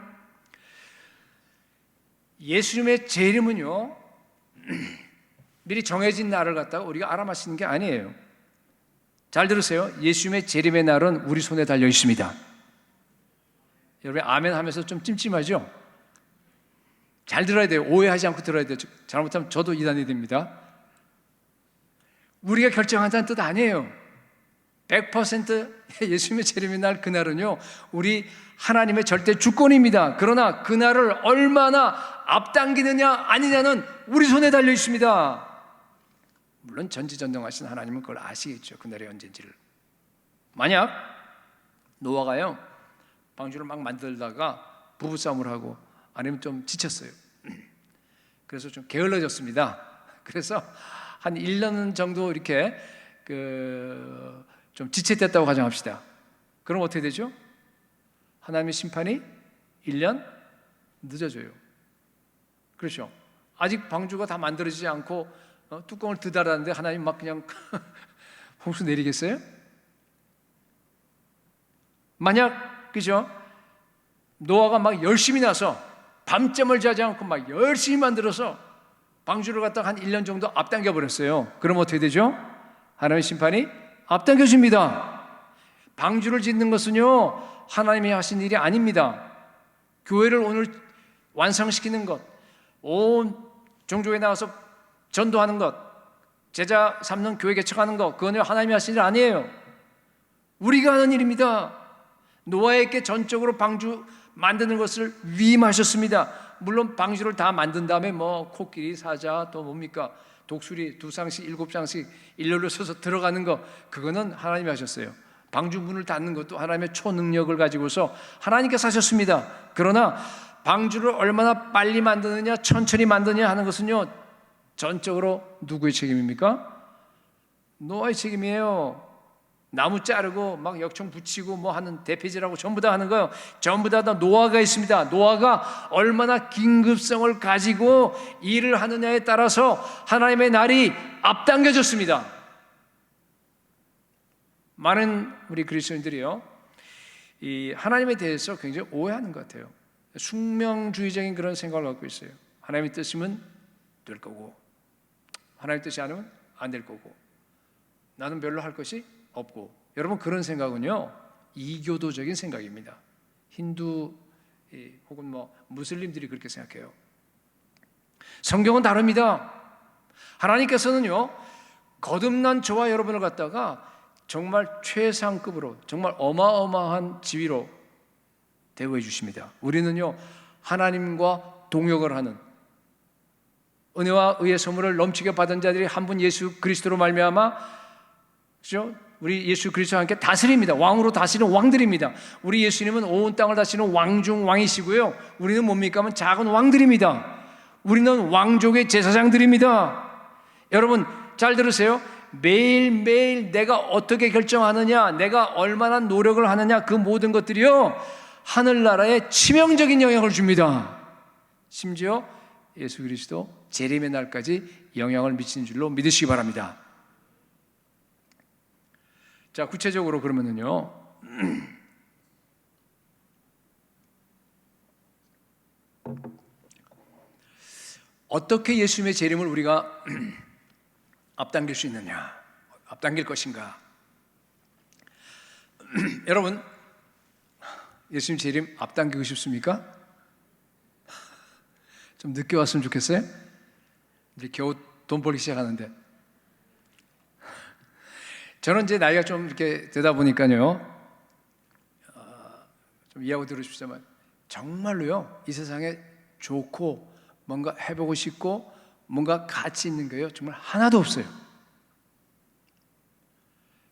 예수님의 재림은요, 미리 정해진 날을 갖다가 우리가 알아맞히는 게 아니에요. 잘 들으세요. 예수님의 재림의 날은 우리 손에 달려 있습니다. 여러분, 아멘 하면서 좀 찜찜하죠? 잘 들어야 돼요. 오해하지 않고 들어야 돼요. 잘못하면 저도 이단이 됩니다. 우리가 결정한다는 뜻 아니에요. 100% 예수님의 재림의 날, 그날은요, 우리 하나님의 절대 주권입니다. 그러나 그날을 얼마나 앞당기느냐 아니냐는 우리 손에 달려 있습니다. 물론 전지전능하신 하나님은 그걸 아시겠죠. 그날이 언제인지를. 만약 노아가요, 방주를 막 만들다가 부부싸움을 하고 아니면 좀 지쳤어요. 그래서 좀 게을러졌습니다. 그래서 한 1년 정도 이렇게 좀 지체됐다고 가정합시다. 그럼 어떻게 되죠? 하나님의 심판이 1년 늦어져요. 그렇죠? 아직 방주가 다 만들어지지 않고 뚜껑을 닫았는데 하나님 막 그냥 홍수 내리겠어요? 만약, 그죠? 노아가 막 열심히 나서 밤잠을 자지 않고 막 열심히 만들어서 방주를 갖다가 한 1년 정도 앞당겨 버렸어요. 그럼 어떻게 되죠? 하나님의 심판이 앞당겨집니다. 방주를 짓는 것은요, 하나님이 하신 일이 아닙니다. 교회를 오늘 완성시키는 것, 온 종교에 나와서 전도하는 것, 제자 삼는 교회 개척하는 것, 그건 하나님이 하신 일 아니에요. 우리가 하는 일입니다. 노아에게 전적으로 방주 만드는 것을 위임하셨습니다. 물론 방주를 다 만든 다음에 뭐 코끼리, 사자, 또 뭡니까, 독수리 2쌍씩 7쌍씩 일렬로 서서 들어가는 거, 그거는 하나님이 하셨어요. 방주 문을 닫는 것도 하나님의 초능력을 가지고서 하나님께서 하셨습니다. 그러나 방주를 얼마나 빨리 만드느냐, 천천히 만드느냐 하는 것은요, 전적으로 누구의 책임입니까? 노아의 책임이에요. 나무 자르고 막 역청 붙이고 뭐 하는 대피질하고 전부 다 하는 거예요. 전부 다 노아가 있습니다. 노아가 얼마나 긴급성을 가지고 일을 하느냐에 따라서 하나님의 날이 앞당겨졌습니다. 많은 우리 그리스도인들이요, 이 하나님에 대해서 굉장히 오해하는 것 같아요. 숙명주의적인 그런 생각을 갖고 있어요. 하나님의 뜻이면 될 거고, 하나님의 뜻이 아니면 안 될 거고, 나는 별로 할 것이 없고. 여러분, 그런 생각은요, 이교도적인 생각입니다. 힌두 혹은 뭐 무슬림들이 그렇게 생각해요. 성경은 다릅니다. 하나님께서는요, 거듭난 저와 여러분을 갖다가 정말 최상급으로, 정말 어마어마한 지위로 대우해 주십니다. 우리는요, 하나님과 동역을 하는, 은혜와 의의 선물을 넘치게 받은 자들이 한 분 예수 그리스도로 말미암아, 그렇죠? 우리 예수 그리스도와 함께 다스립니다. 왕으로 다스리는 왕들입니다. 우리 예수님은 온 땅을 다스리는 왕 중 왕이시고요, 우리는 뭡니까 하면 작은 왕들입니다. 우리는 왕족의 제사장들입니다. 여러분, 잘 들으세요. 매일매일 내가 어떻게 결정하느냐, 내가 얼마나 노력을 하느냐, 그 모든 것들이요, 하늘나라에 치명적인 영향을 줍니다. 심지어 예수 그리스도 재림의 날까지 영향을 미치는 줄로 믿으시기 바랍니다. 자, 구체적으로 그러면은요, 어떻게 예수님의 재림을 우리가 앞당길 수 있느냐, 앞당길 것인가? 여러분, 예수님 재림 앞당기고 싶습니까? 좀 늦게 왔으면 좋겠어요? 이제 겨우 돈 벌기 시작하는데. 저는 이제 나이가 좀 이렇게 되다 보니까요, 좀 이해하고 들으십시오만, 정말로요, 이 세상에 좋고 뭔가 해보고 싶고 뭔가 가치 있는 거예요, 정말 하나도 없어요.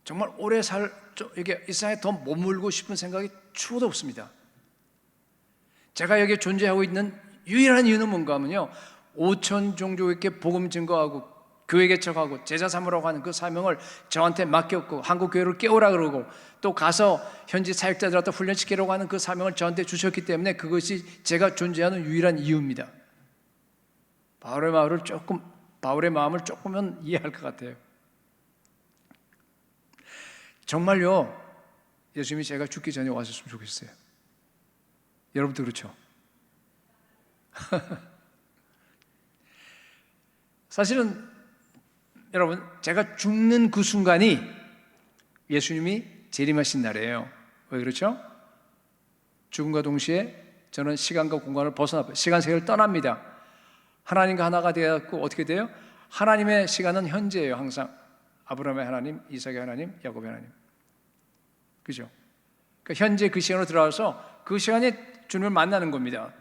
정말 오래 이게 이 세상에 더 머물고 싶은 생각이 추호도 없습니다. 제가 여기에 존재하고 있는 유일한 이유는 뭔가 하면요, 5천 종족에게 복음 증거하고 교회 개척하고 제자 삼으라고 하는 그 사명을 저한테 맡겼고, 한국 교회를 깨우라 그러고, 또 가서 현지 사역자들한테 훈련시키려고 하는 그 사명을 저한테 주셨기 때문에 그것이 제가 존재하는 유일한 이유입니다. 바울의 마음을 조금은 이해할 것 같아요. 정말요, 예수님이 제가 죽기 전에 왔으면 좋겠어요. 여러분도 그렇죠? 사실은 여러분, 제가 죽는 그 순간이 예수님이 재림하신 날이에요. 왜 그렇죠? 죽음과 동시에 저는 시간과 공간을 벗어나 시간 세계를 떠납니다. 하나님과 하나가 되었고 어떻게 돼요? 하나님의 시간은 현재예요. 항상 아브라함의 하나님, 이삭의 하나님, 야곱의 하나님. 그죠? 그러니까 현재 그 시간으로 들어와서 그 시간에 주님을 만나는 겁니다.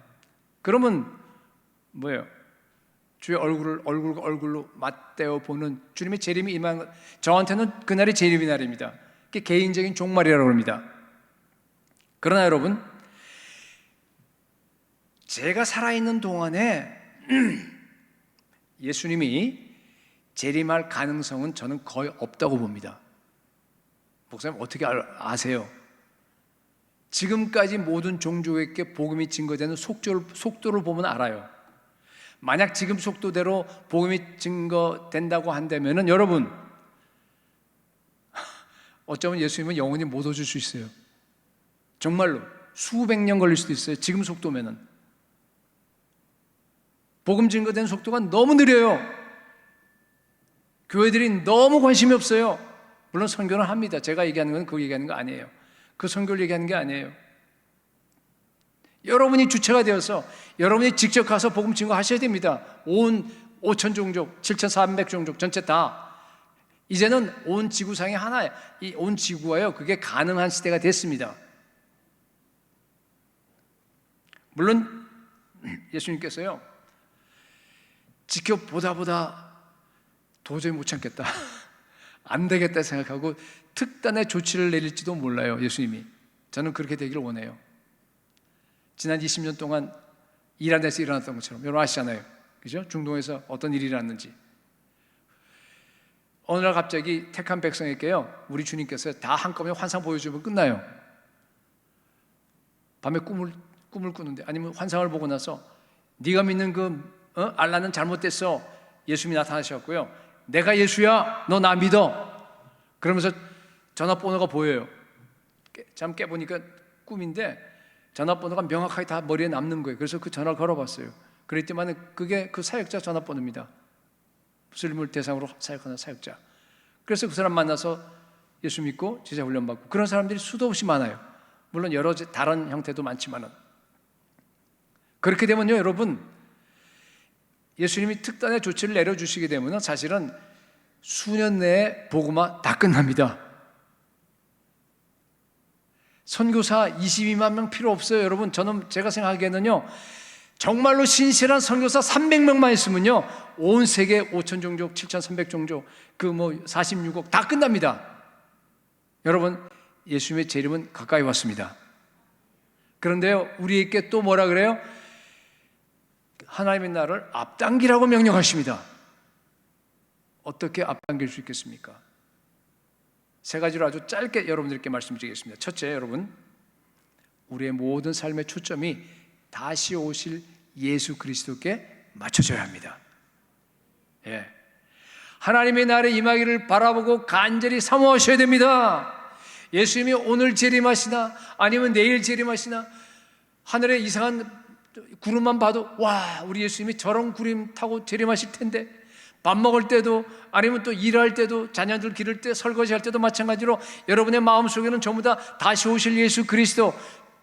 그러면 뭐예요? 주의 얼굴과 얼굴로 맞대어 보는 주님의 재림이 임한 것. 저한테는 그날이 재림의 날입니다. 그게 개인적인 종말이라고 합니다. 그러나 여러분, 제가 살아있는 동안에 예수님이 재림할 가능성은 저는 거의 없다고 봅니다. 목사님 어떻게 아세요? 지금까지 모든 종족에게 복음이 증거되는 속도를 보면 알아요. 만약 지금 속도대로 복음이 증거된다고 한다면 여러분, 어쩌면 예수님은 영원히 못 오실 수 있어요. 정말로 수백 년 걸릴 수도 있어요. 지금 속도면은. 복음 증거되는 속도가 너무 느려요. 교회들이 너무 관심이 없어요. 물론 선교는 합니다. 제가 얘기하는 건 그 얘기하는 거 아니에요. 그 선교를 얘기하는 게 아니에요. 여러분이 주체가 되어서 여러분이 직접 가서 복음 증거하셔야 됩니다. 온 5천 종족, 7,400 종족 전체 다. 이제는 온 지구상에 하나예요. 이 온 지구가요, 그게 가능한 시대가 됐습니다. 물론 예수님께서요, 지켜보다 도저히 못 참겠다, 안 되겠다 생각하고 특단의 조치를 내릴지도 몰라요. 예수님이. 저는 그렇게 되기를 원해요. 지난 20년 동안 이란에서 일어났던 것처럼. 여러분 아시잖아요, 그죠? 중동에서 어떤 일이 일어났는지. 어느 날 갑자기 택한 백성에게요, 우리 주님께서 다 한꺼번에 환상 보여주면 끝나요. 밤에 꿈을 꾸는데, 아니면 환상을 보고 나서 네가 믿는 알라는 잘못됐어. 예수님이 나타나셨고요, 내가 예수야, 너 나 믿어. 그러면서 전화번호가 보여요. 잠 깨보니까 꿈인데 전화번호가 명확하게 다 머리에 남는 거예요. 그래서 그 전화를 걸어봤어요. 그랬더니 그게 그 사역자 전화번호입니다. 무슬림을 대상으로 사역하는 사역자. 그래서 그 사람 만나서 예수 믿고 제자 훈련 받고, 그런 사람들이 수도 없이 많아요. 물론 여러 다른 형태도 많지만은. 그렇게 되면요, 여러분, 예수님이 특단의 조치를 내려주시게 되면 사실은 수년 내에 복음화 다 끝납니다. 선교사 22만 명 필요 없어요. 여러분, 제가 생각하기에는요, 정말로 신실한 선교사 300명만 있으면요, 온 세계 5천 종족, 7,300 종족, 46억 다 끝납니다. 여러분, 예수님의 재림은 가까이 왔습니다. 그런데요, 우리에게 또 뭐라 그래요? 하나님의 나라를 앞당기라고 명령하십니다. 어떻게 앞당길 수 있겠습니까? 세 가지로 아주 짧게 여러분들께 말씀드리겠습니다. 첫째, 여러분, 우리의 모든 삶의 초점이 다시 오실 예수 그리스도께 맞춰져야 합니다. 예. 하나님의 나라의 임하기를 바라보고 간절히 사모하셔야 됩니다. 예수님이 오늘 재림하시나 아니면 내일 재림하시나, 하늘에 이상한 구름만 봐도 와, 우리 예수님이 저런 구름 타고 재림하실 텐데, 밥 먹을 때도 아니면 또 일할 때도, 자녀들 기를 때, 설거지할 때도 마찬가지로 여러분의 마음속에는 전부 다 다시 오실 예수 그리스도,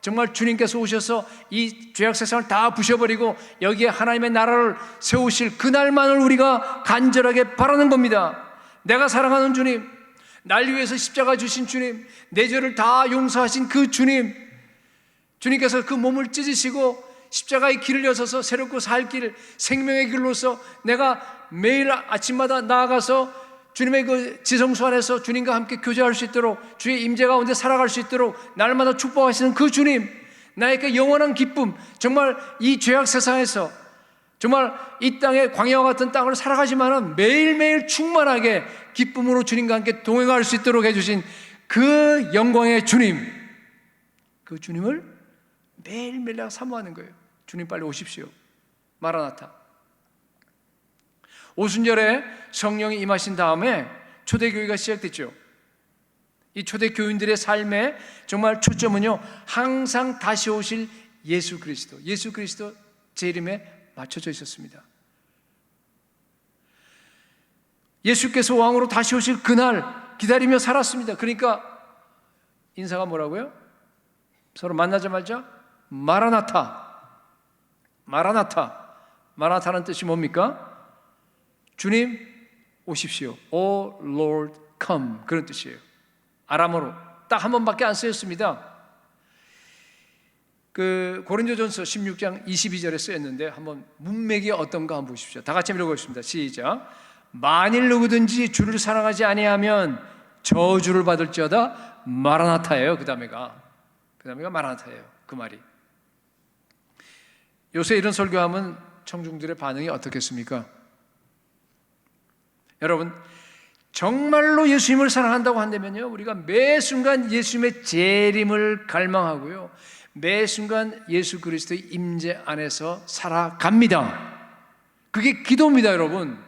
정말 주님께서 오셔서 이 죄악 세상을 다 부셔버리고 여기에 하나님의 나라를 세우실 그날만을 우리가 간절하게 바라는 겁니다. 내가 사랑하는 주님, 날 위해서 십자가 주신 주님, 내 죄를 다 용서하신 그 주님, 주님께서 그 몸을 찢으시고 십자가의 길을 여서서 새롭고 살 길, 생명의 길로서 내가 매일 아침마다 나아가서 주님의 그 지성소 안에서 주님과 함께 교제할 수 있도록, 주의 임재 가운데 살아갈 수 있도록 날마다 축복하시는 그 주님, 나에게 영원한 기쁨, 정말 이 죄악 세상에서 정말 이 땅의 광야와 같은 땅을 살아가지만은 매일매일 충만하게 기쁨으로 주님과 함께 동행할 수 있도록 해주신 그 영광의 주님, 그 주님을 매일매일 내가 사모하는 거예요. 주님 빨리 오십시오. 마라나타. 오순절에 성령이 임하신 다음에 초대교회가 시작됐죠. 이 초대 교인들의 삶에 정말 초점은요, 항상 다시 오실 예수 그리스도 재림에 맞춰져 있었습니다. 예수께서 왕으로 다시 오실 그날 기다리며 살았습니다. 그러니까 인사가 뭐라고요? 서로 만나자마자 마라나타는 뜻이 뭡니까? 주님 오십시오. O Lord come, 그런 뜻이에요. 아람어로 딱 한 번밖에 안 쓰였습니다. 그 고린도전서 16장 22절에 쓰였는데 한번 문맥이 어떤가 한번 보십시오. 다 같이 읽어보겠습니다. 시작. 만일 누구든지 주를 사랑하지 아니하면 저주를 받을지어다. 마라나타예요. 그 다음에가 마라나타예요. 그 말이. 요새 이런 설교하면 청중들의 반응이 어떻겠습니까? 여러분, 정말로 예수님을 사랑한다고 한다면요, 우리가 매 순간 예수님의 재림을 갈망하고요, 매 순간 예수 그리스도의 임재 안에서 살아갑니다. 그게 기도입니다, 여러분.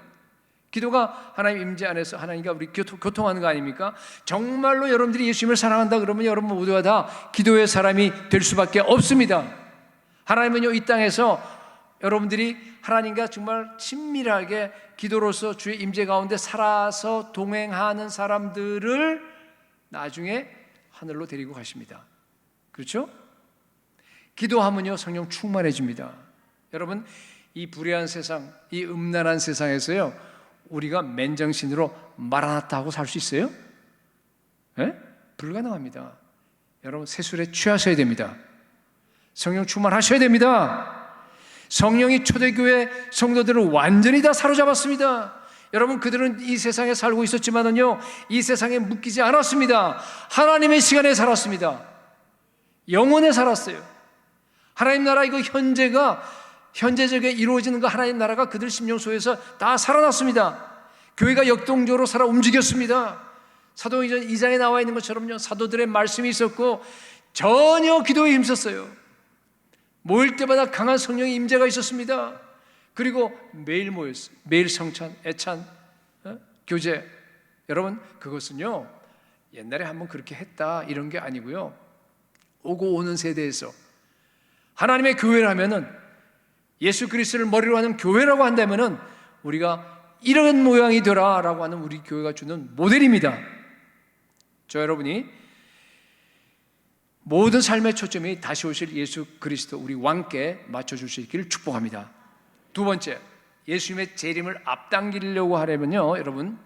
기도가 하나님 임재 안에서 하나님과 우리 교통하는 거 아닙니까? 정말로 여러분들이 예수님을 사랑한다 그러면 여러분 모두가 다 기도의 사람이 될 수밖에 없습니다. 하나님은요, 이 땅에서 여러분들이 하나님과 정말 친밀하게 기도로서 주의 임재 가운데 살아서 동행하는 사람들을 나중에 하늘로 데리고 가십니다. 그렇죠? 기도하면요, 성령 충만해집니다. 여러분, 이 불의한 세상, 이 음란한 세상에서요, 우리가 맨정신으로 마라나타 하고 살 수 있어요? 네? 불가능합니다. 여러분, 세술에 취하셔야 됩니다. 성령 충만하셔야 됩니다. 성령이 초대교회 성도들을 완전히 다 사로잡았습니다. 여러분, 그들은 이 세상에 살고 있었지만은요, 이 세상에 묶이지 않았습니다. 하나님의 시간에 살았습니다. 영원에 살았어요. 하나님 나라, 이거 현재적에 이루어지는 거, 하나님 나라가 그들 심령 속에서 다 살아났습니다. 교회가 역동적으로 살아 움직였습니다. 사도행전 2장에 나와 있는 것처럼요, 사도들의 말씀이 있었고 전혀 기도에 힘썼어요. 모일 때마다 강한 성령의 임재가 있었습니다. 그리고 매일 모였어요. 매일 성찬, 애찬, 교제. 여러분, 그것은요, 옛날에 한번 그렇게 했다 이런 게 아니고요, 오고 오는 세대에서 하나님의 교회를 하면은, 예수 그리스도를 머리로 하는 교회라고 한다면은 우리가 이런 모양이 되라라고 하는 우리 교회가 주는 모델입니다. 저 여러분이 모든 삶의 초점이 다시 오실 예수 그리스도 우리 왕께 맞춰줄 수 있기를 축복합니다. 두 번째, 예수님의 재림을 앞당기려고 하려면요, 여러분,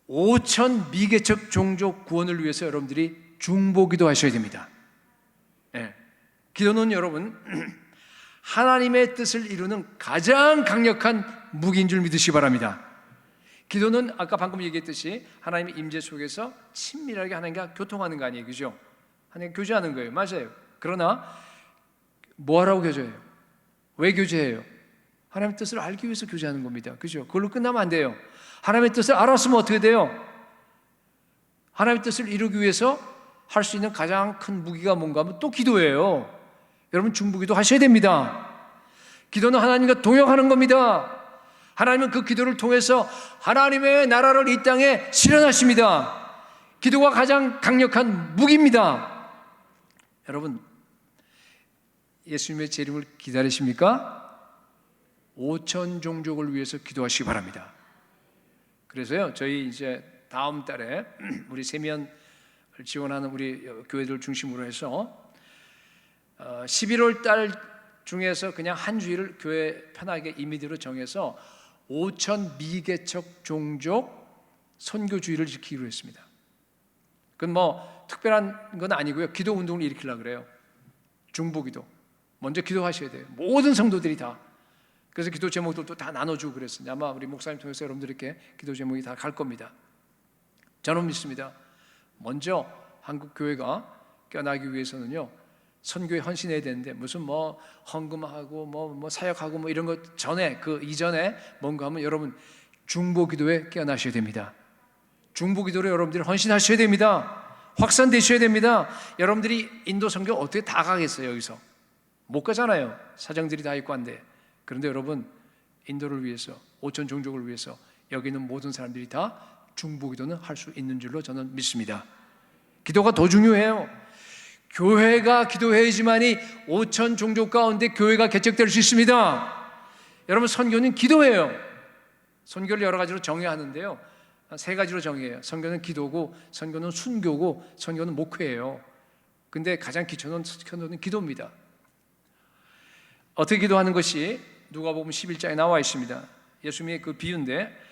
5천 미개척 종족 구원을 위해서 여러분들이 중보기도 하셔야 됩니다. 네. 기도는 여러분, 하나님의 뜻을 이루는 가장 강력한 무기인 줄 믿으시기 바랍니다. 기도는 아까 방금 얘기했듯이 하나님의 임재 속에서 친밀하게 하나님과 교통하는 거 아니에요, 그죠? 하나님과 교제하는 거예요, 맞아요. 그러나 뭐 하라고 교제해요? 왜 교제해요? 하나님의 뜻을 알기 위해서 교제하는 겁니다, 그죠? 그걸로 끝나면 안 돼요. 하나님의 뜻을 알았으면 어떻게 돼요? 하나님의 뜻을 이루기 위해서 할 수 있는 가장 큰 무기가 뭔가 하면 또 기도예요. 여러분, 중보기도 하셔야 됩니다. 기도는 하나님과 동역하는 겁니다. 하나님은 그 기도를 통해서 하나님의 나라를 이 땅에 실현하십니다. 기도가 가장 강력한 무기입니다. 여러분, 예수님의 재림을 기다리십니까? 5천 종족을 위해서 기도하시기 바랍니다. 그래서요, 저희 이제 다음 달에 우리 세면을 지원하는 우리 교회들 중심으로 해서 11월 달 중에서 그냥 한 주일을 교회 편하게 임의대로 정해서 5천 미개척 종족 선교주의를 지키기로 했습니다. 그건 뭐 특별한 건 아니고요, 기도 운동을 일으키려고 그래요. 중보기도 먼저 기도하셔야 돼요, 모든 성도들이 다. 그래서 기도 제목들도 다 나눠주고 그랬습니다. 아마 우리 목사님 통해서 여러분들께 기도 제목이 다 갈 겁니다. 저는 믿습니다. 먼저 한국 교회가 깨어나기 위해서는요, 선교에 헌신해야 되는데, 무슨 뭐 헌금하고 뭐 사역하고 뭐 이런 것 전에, 그 이전에 뭔가 하면 여러분 중보기도에 깨어나셔야 됩니다. 중보기도로 여러분들이 헌신하셔야 됩니다. 확산되셔야 됩니다. 여러분들이 인도 선교 어떻게 다 가겠어요? 여기서 못 가잖아요. 사정들이 다 있고 한데. 그런데 여러분, 인도를 위해서, 5천 종족을 위해서 여기 있는 모든 사람들이 다 중보기도는 할 수 있는 줄로 저는 믿습니다. 기도가 더 중요해요. 교회가 기도해야지만이 5천 종족 가운데 교회가 개척될 수 있습니다. 여러분, 선교는 기도예요. 선교를 여러 가지로 정의하는데요, 세 가지로 정의해요. 선교는 기도고, 선교는 순교고, 선교는 목회예요. 근데 가장 기초는 기도입니다. 어떻게 기도하는 것이 누가복음 11장에 나와 있습니다. 예수님의 그 비유인데,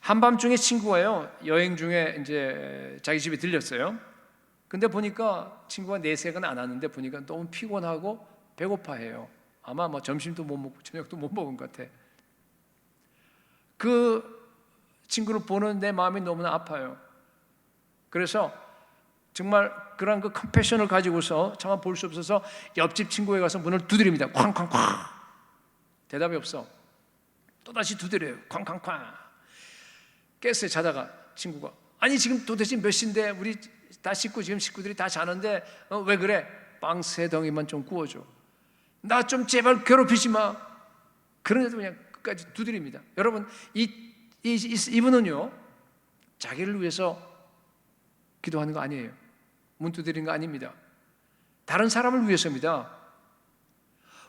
한밤중에 친구가요, 여행 중에 이제 자기 집에 들렸어요. 근데 보니까 친구가 내색은 안 하는데 보니까 너무 피곤하고 배고파해요. 아마 뭐 점심도 못 먹고 저녁도 못 먹은 것 같아. 그 친구를 보는 내 마음이 너무나 아파요. 그래서 정말 그런 그 컴패션을 가지고서 차마 볼 수 없어서 옆집 친구에 가서 문을 두드립니다. 쾅쾅쾅. 대답이 없어. 또다시 두드려요. 쾅쾅쾅. 깼어요. 자다가 친구가. 아니 지금 도대체 몇 시인데 우리 다 식구, 지금 식구들이 다 자는데 왜 그래? 빵 3덩이만 좀 구워줘. 나 좀 제발 괴롭히지 마. 그런데도 그냥 끝까지 두드립니다. 여러분, 이분은요, 자기를 위해서 기도하는 거 아니에요. 문 두드리는 거 아닙니다. 다른 사람을 위해서입니다.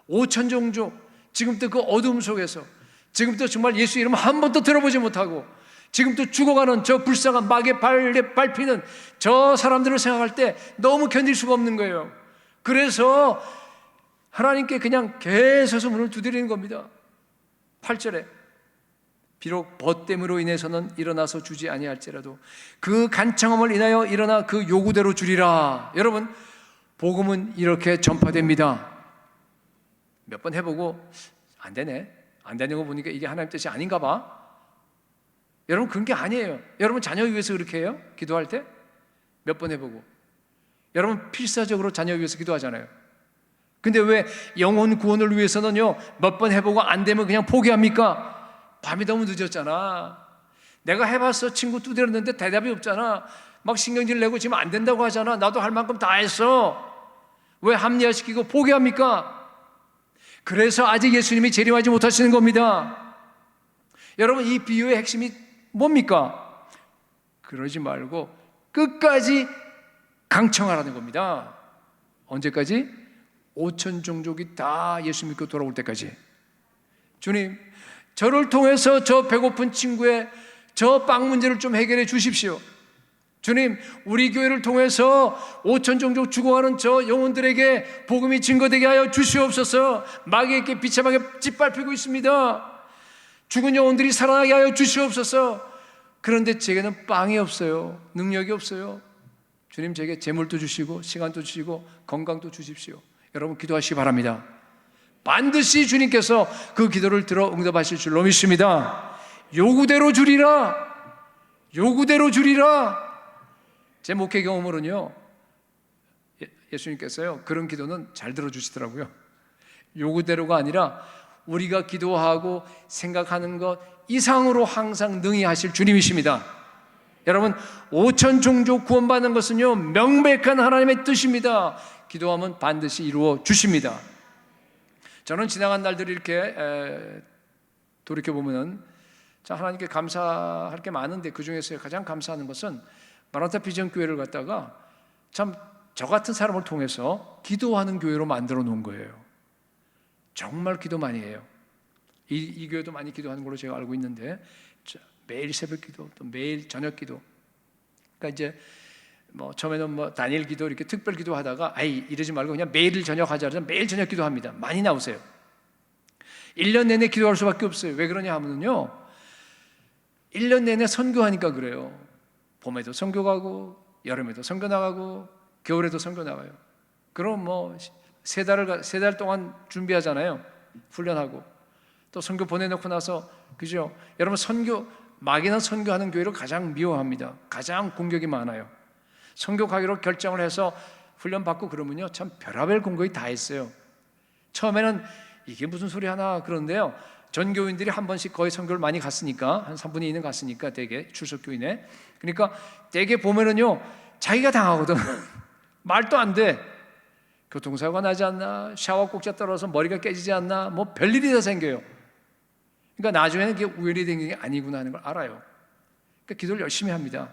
5천 종족, 지금도 그 어둠 속에서, 지금도 정말 예수 이름 한 번도 들어보지 못하고, 지금도 죽어가는 저 불쌍한 막에 밟히는 저 사람들을 생각할 때 너무 견딜 수가 없는 거예요. 그래서 하나님께 그냥 계속해서 문을 두드리는 겁니다. 8절에 비록 벗됨으로 인해서는 일어나서 주지 아니할지라도 그 간청함을 인하여 일어나 그 요구대로 주리라. 여러분, 복음은 이렇게 전파됩니다. 몇 번 해보고 안 되네, 안 되는 거 보니까 이게 하나님 뜻이 아닌가 봐. 여러분, 그런 게 아니에요. 여러분 자녀 위해서 그렇게 해요? 기도할 때? 몇 번 해보고. 여러분 필사적으로 자녀 위해서 기도하잖아요. 근데 왜 영혼 구원을 위해서는요, 몇 번 해보고 안 되면 그냥 포기합니까? 밤이 너무 늦었잖아. 내가 해봤어. 친구 두드렸는데 대답이 없잖아. 막 신경질 내고 지금 안 된다고 하잖아. 나도 할 만큼 다 했어. 왜 합리화시키고 포기합니까? 그래서 아직 예수님이 재림하지 못하시는 겁니다. 여러분, 이 비유의 핵심이 뭡니까? 그러지 말고 끝까지 강청하라는 겁니다. 언제까지? 5천 종족이 다 예수 믿고 돌아올 때까지. 주님, 저를 통해서 저 배고픈 친구의 저 빵 문제를 좀 해결해 주십시오. 주님, 우리 교회를 통해서 5천 종족 죽어가는 저 영혼들에게 복음이 증거되게 하여 주시옵소서. 마귀에게 비참하게 짓밟히고 있습니다. 죽은 영혼들이 살아나게 하여 주시옵소서. 그런데 제게는 빵이 없어요. 능력이 없어요. 주님, 제게 재물도 주시고 시간도 주시고 건강도 주십시오. 여러분, 기도하시기 바랍니다. 반드시 주님께서 그 기도를 들어 응답하실 줄로 믿습니다. 요구대로 주리라. 요구대로 주리라. 제 목회 경험으로는요, 예수님께서요, 그런 기도는 잘 들어주시더라고요. 요구대로가 아니라 우리가 기도하고 생각하는 것 이상으로 항상 능히 하실 주님이십니다. 여러분, 5천 종족 구원받는 것은요, 명백한 하나님의 뜻입니다. 기도하면 반드시 이루어 주십니다. 저는 지나간 날들을 이렇게 돌이켜보면 참 하나님께 감사할 게 많은데, 그 중에서 가장 감사하는 것은 마라나타 비전 교회를 갖다가 참 저 같은 사람을 통해서 기도하는 교회로 만들어 놓은 거예요. 정말 기도 많이 해요. 이 교회도 많이 기도하는 걸로 제가 알고 있는데, 매일 새벽 기도, 또 매일 저녁 기도. 그러니까 이제 뭐 처음에는 뭐 다니엘 기도 이렇게 특별 기도하다가 이러지 말고 그냥 매일 저녁 하자 그래서 매일 저녁 기도합니다. 많이 나오세요. 1년 내내 기도할 수밖에 없어요. 왜 그러냐 하면요, 1년 내내 선교하니까 그래요. 봄에도 선교 가고 여름에도 선교 나가고 겨울에도 선교 나가요. 그럼 뭐 세 달 동안 준비하잖아요. 훈련하고 또 선교 보내놓고 나서, 그죠? 여러분, 선교, 막연한 선교하는 교회를 가장 미워합니다. 가장 공격이 많아요. 선교 가기로 결정을 해서 훈련 받고 그러면요, 참 별의별 공격이 다 했어요. 처음에는 이게 무슨 소리 하나 그런데요, 전교인들이 한 번씩 거의 선교를 많이 갔으니까, 한 3분의 2는 갔으니까 대개 출석교인에, 그러니까 대개 보면은요, 자기가 당하거든. 말도 안 돼. 교통사고가 나지 않나, 샤워 꼭지 떨어져서 머리가 깨지지 않나, 뭐 별일이 다 생겨요. 그러니까 나중에는 그게 우연히 된 게 아니구나 하는 걸 알아요. 그러니까 기도를 열심히 합니다.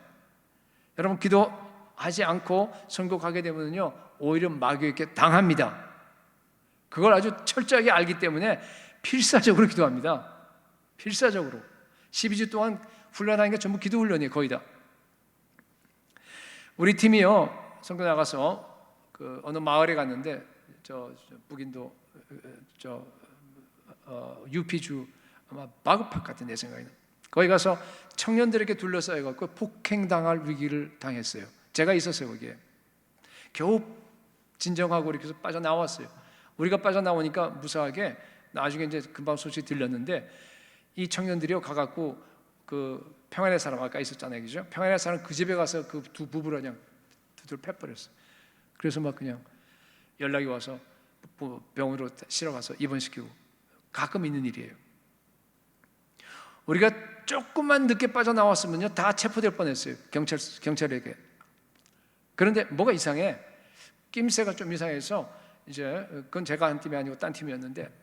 여러분, 기도하지 않고 선교 가게 되면요 오히려 마귀에게 당합니다. 그걸 아주 철저하게 알기 때문에 필사적으로 기도합니다. 필사적으로 12주 동안 훈련하는 게 전부 기도 훈련이에요. 거의 다. 우리 팀이요 선교 나가서 그 어느 마을에 갔는데 저 북인도 UP주 아마 바그팍 같은 내 생각에는 거기 가서 청년들에게 둘러싸여 갖고 폭행당할 위기를 당했어요. 제가 있었어요 거기에. 겨우 진정하고 이렇게 해서 빠져나왔어요. 우리가 빠져나오니까 무사하게 나중에 이제 금방 소식이 들렸는데 이 청년들이요 가갖고 그 평안의 사람 아까 있었잖아요, 그죠? 평안의 사람 그 집에 가서 그 두 부부를 그냥 두들 패버렸어요. 그래서 막 그냥 연락이 와서 병원으로 실어가서 입원시키고 가끔 있는 일이에요. 우리가 조금만 늦게 빠져나왔으면요 다 체포될 뻔했어요. 경찰에게. 그런데 뭐가 이상해? 낌새가 좀 이상해서 이제 그건 제가 한 팀이 아니고 딴 팀이었는데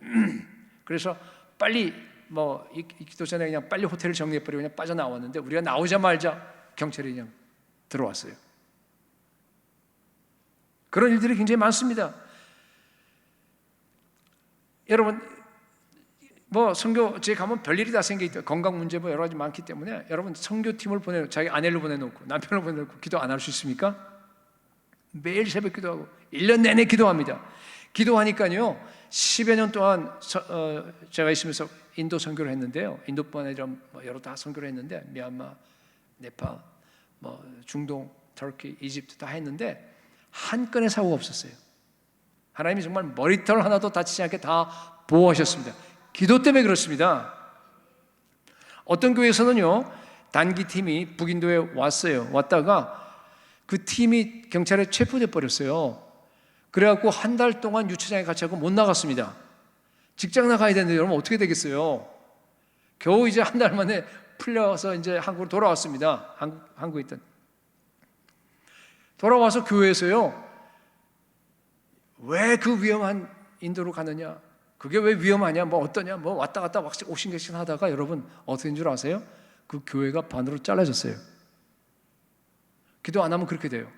그래서 빨리 뭐 기도 전에 그냥 빨리 호텔을 정리해버리고 그냥 빠져나왔는데 우리가 나오자마자 경찰이 그냥 들어왔어요. 그런 일들이 굉장히 많습니다. 여러분 뭐 선교지에 가면 별일이 다 생겨있다. 건강 문제 뭐 여러 가지 많기 때문에 여러분 선교팀을 보내놓고 자기 아내를 보내놓고 남편을 보내놓고 기도 안 할 수 있습니까? 매일 새벽 기도하고 1년 내내 기도합니다. 기도하니까요 10여 년 동안 제가 있으면서 인도 선교를 했는데요. 인도뿐 아니라 여러 다 선교를 했는데 미얀마, 네팔, 뭐 중동, 터키, 이집트 다 했는데 한 건의 사고가 없었어요. 하나님이 정말 머리털 하나도 다치지 않게 다 보호하셨습니다. 기도 때문에 그렇습니다. 어떤 교회에서는요 단기팀이 북인도에 왔어요. 왔다가 그 팀이 경찰에 체포돼 버렸어요. 그래갖고 한 달 동안 유치장에 갇혀서 못 나갔습니다. 직장 나가야 되는데 여러분 어떻게 되겠어요? 겨우 이제 한 달 만에 풀려서 이제 한국으로 돌아왔습니다. 한국에 있던 돌아와서 교회에서요 왜 그 위험한 인도로 가느냐? 그게 왜 위험하냐? 뭐 어떠냐? 뭐 왔다 갔다 옥신각신 하다가 여러분 어떻게 된 줄 아세요? 그 교회가 반으로 잘라졌어요. 기도 안 하면 그렇게 돼요.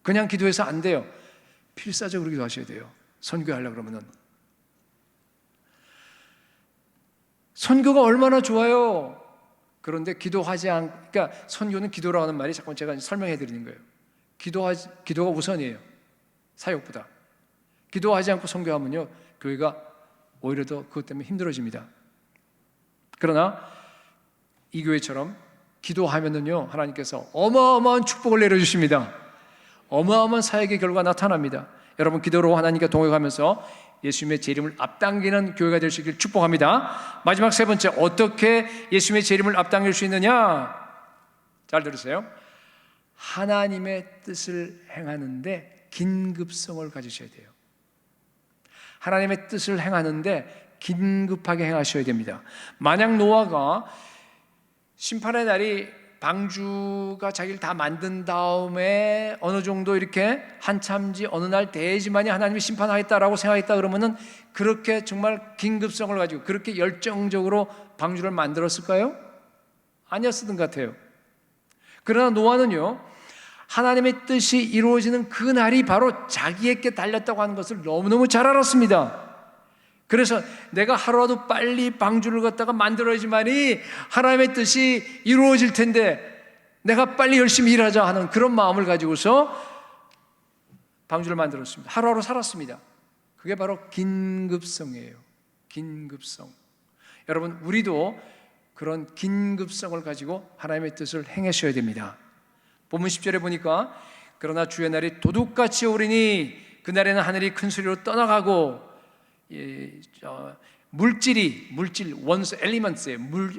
그냥 기도해서 안 돼요. 필사적으로 기도하셔야 돼요. 선교하려고 그러면은. 선교가 얼마나 좋아요. 그런데 기도하지 그러니까 선교는 기도라고 하는 말이 자꾸 제가 설명해 드리는 거예요. 기도가 우선이에요. 사역보다. 기도하지 않고 선교하면요 교회가 오히려 더 그것 때문에 힘들어집니다. 그러나 이 교회처럼 기도하면은요 하나님께서 어마어마한 축복을 내려주십니다. 어마어마한 사역의 결과가 나타납니다. 여러분 기도로 하나님과 동행하면서 예수님의 재림을 앞당기는 교회가 될 수 있기를 축복합니다. 마지막 세 번째, 어떻게 예수님의 재림을 앞당길 수 있느냐? 잘 들으세요. 하나님의 뜻을 행하는데 긴급성을 가지셔야 돼요. 하나님의 뜻을 행하는데 긴급하게 행하셔야 됩니다. 만약 노아가 심판의 날이 방주가 자기를 다 만든 다음에 어느 정도 이렇게 한참지 어느 날 되지만이 하나님이 심판하겠다라고 생각했다 그러면은 그렇게 정말 긴급성을 가지고 그렇게 열정적으로 방주를 만들었을까요? 아니었을 것 같아요. 그러나 노아는요 하나님의 뜻이 이루어지는 그 날이 바로 자기에게 달렸다고 하는 것을 너무너무 잘 알았습니다. 그래서 내가 하루라도 빨리 방주를 갖다가 만들어야지만이 하나님의 뜻이 이루어질 텐데 내가 빨리 열심히 일하자 하는 그런 마음을 가지고서 방주를 만들었습니다. 하루하루 살았습니다. 그게 바로 긴급성이에요. 긴급성. 여러분 우리도 그런 긴급성을 가지고 하나님의 뜻을 행하셔야 됩니다. 본문 10절에 보니까 그러나 주의 날이 도둑같이 오리니 그날에는 하늘이 큰 소리로 떠나가고 물질 원소 엘리먼트의